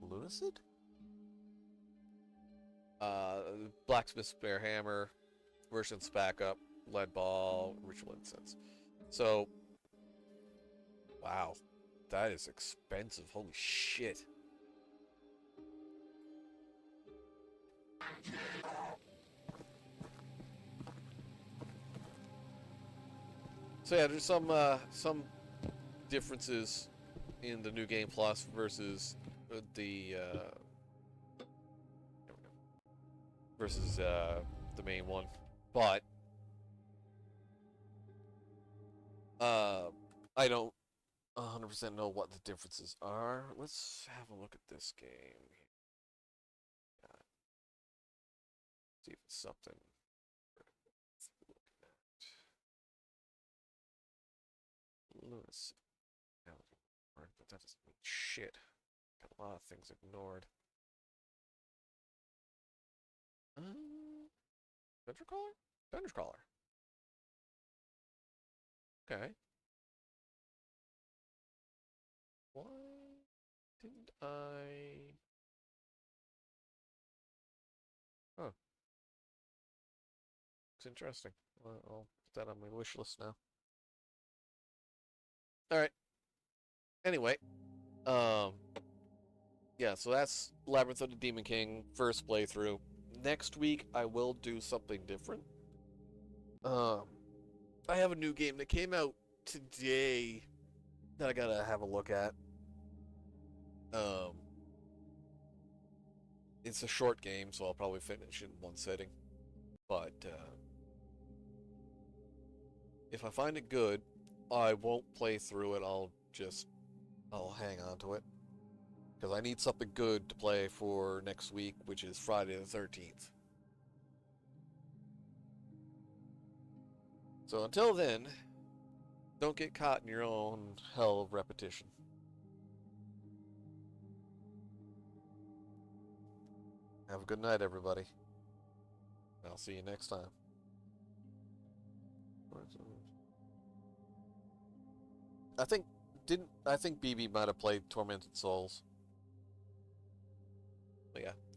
Lunacid? Blacksmith Spare Hammer, version backup. lead ball, ritual incense. So, wow, that is expensive. Holy shit. So yeah, there's some differences in the new game plus versus the main one, but uh, I don't 100% know what the differences are. Let's have a look at this game. See if it's something. Lewis, but that doesn't mean shit. Got a lot of things ignored. Dungeon Crawler? Dungeon Crawler. Okay. Why didn't I... Oh, it's interesting. Well, I'll put that on my wish list now. Alright. Anyway. Um... Yeah, so that's Labyrinth of the Demon King, first playthrough. Next week, I will do something different. Um... I have a new game that came out today that I gotta have a look at. Um, it's a short game, so I'll probably finish in one sitting. But if I find it good, I won't play through it. I'll hang on to it because I need something good to play for next week, which is Friday the 13th. So until then, don't get caught in your own hell of repetition. Have a good night, everybody. I'll see you next time. I think I think BB might have played Tormented Souls. But yeah.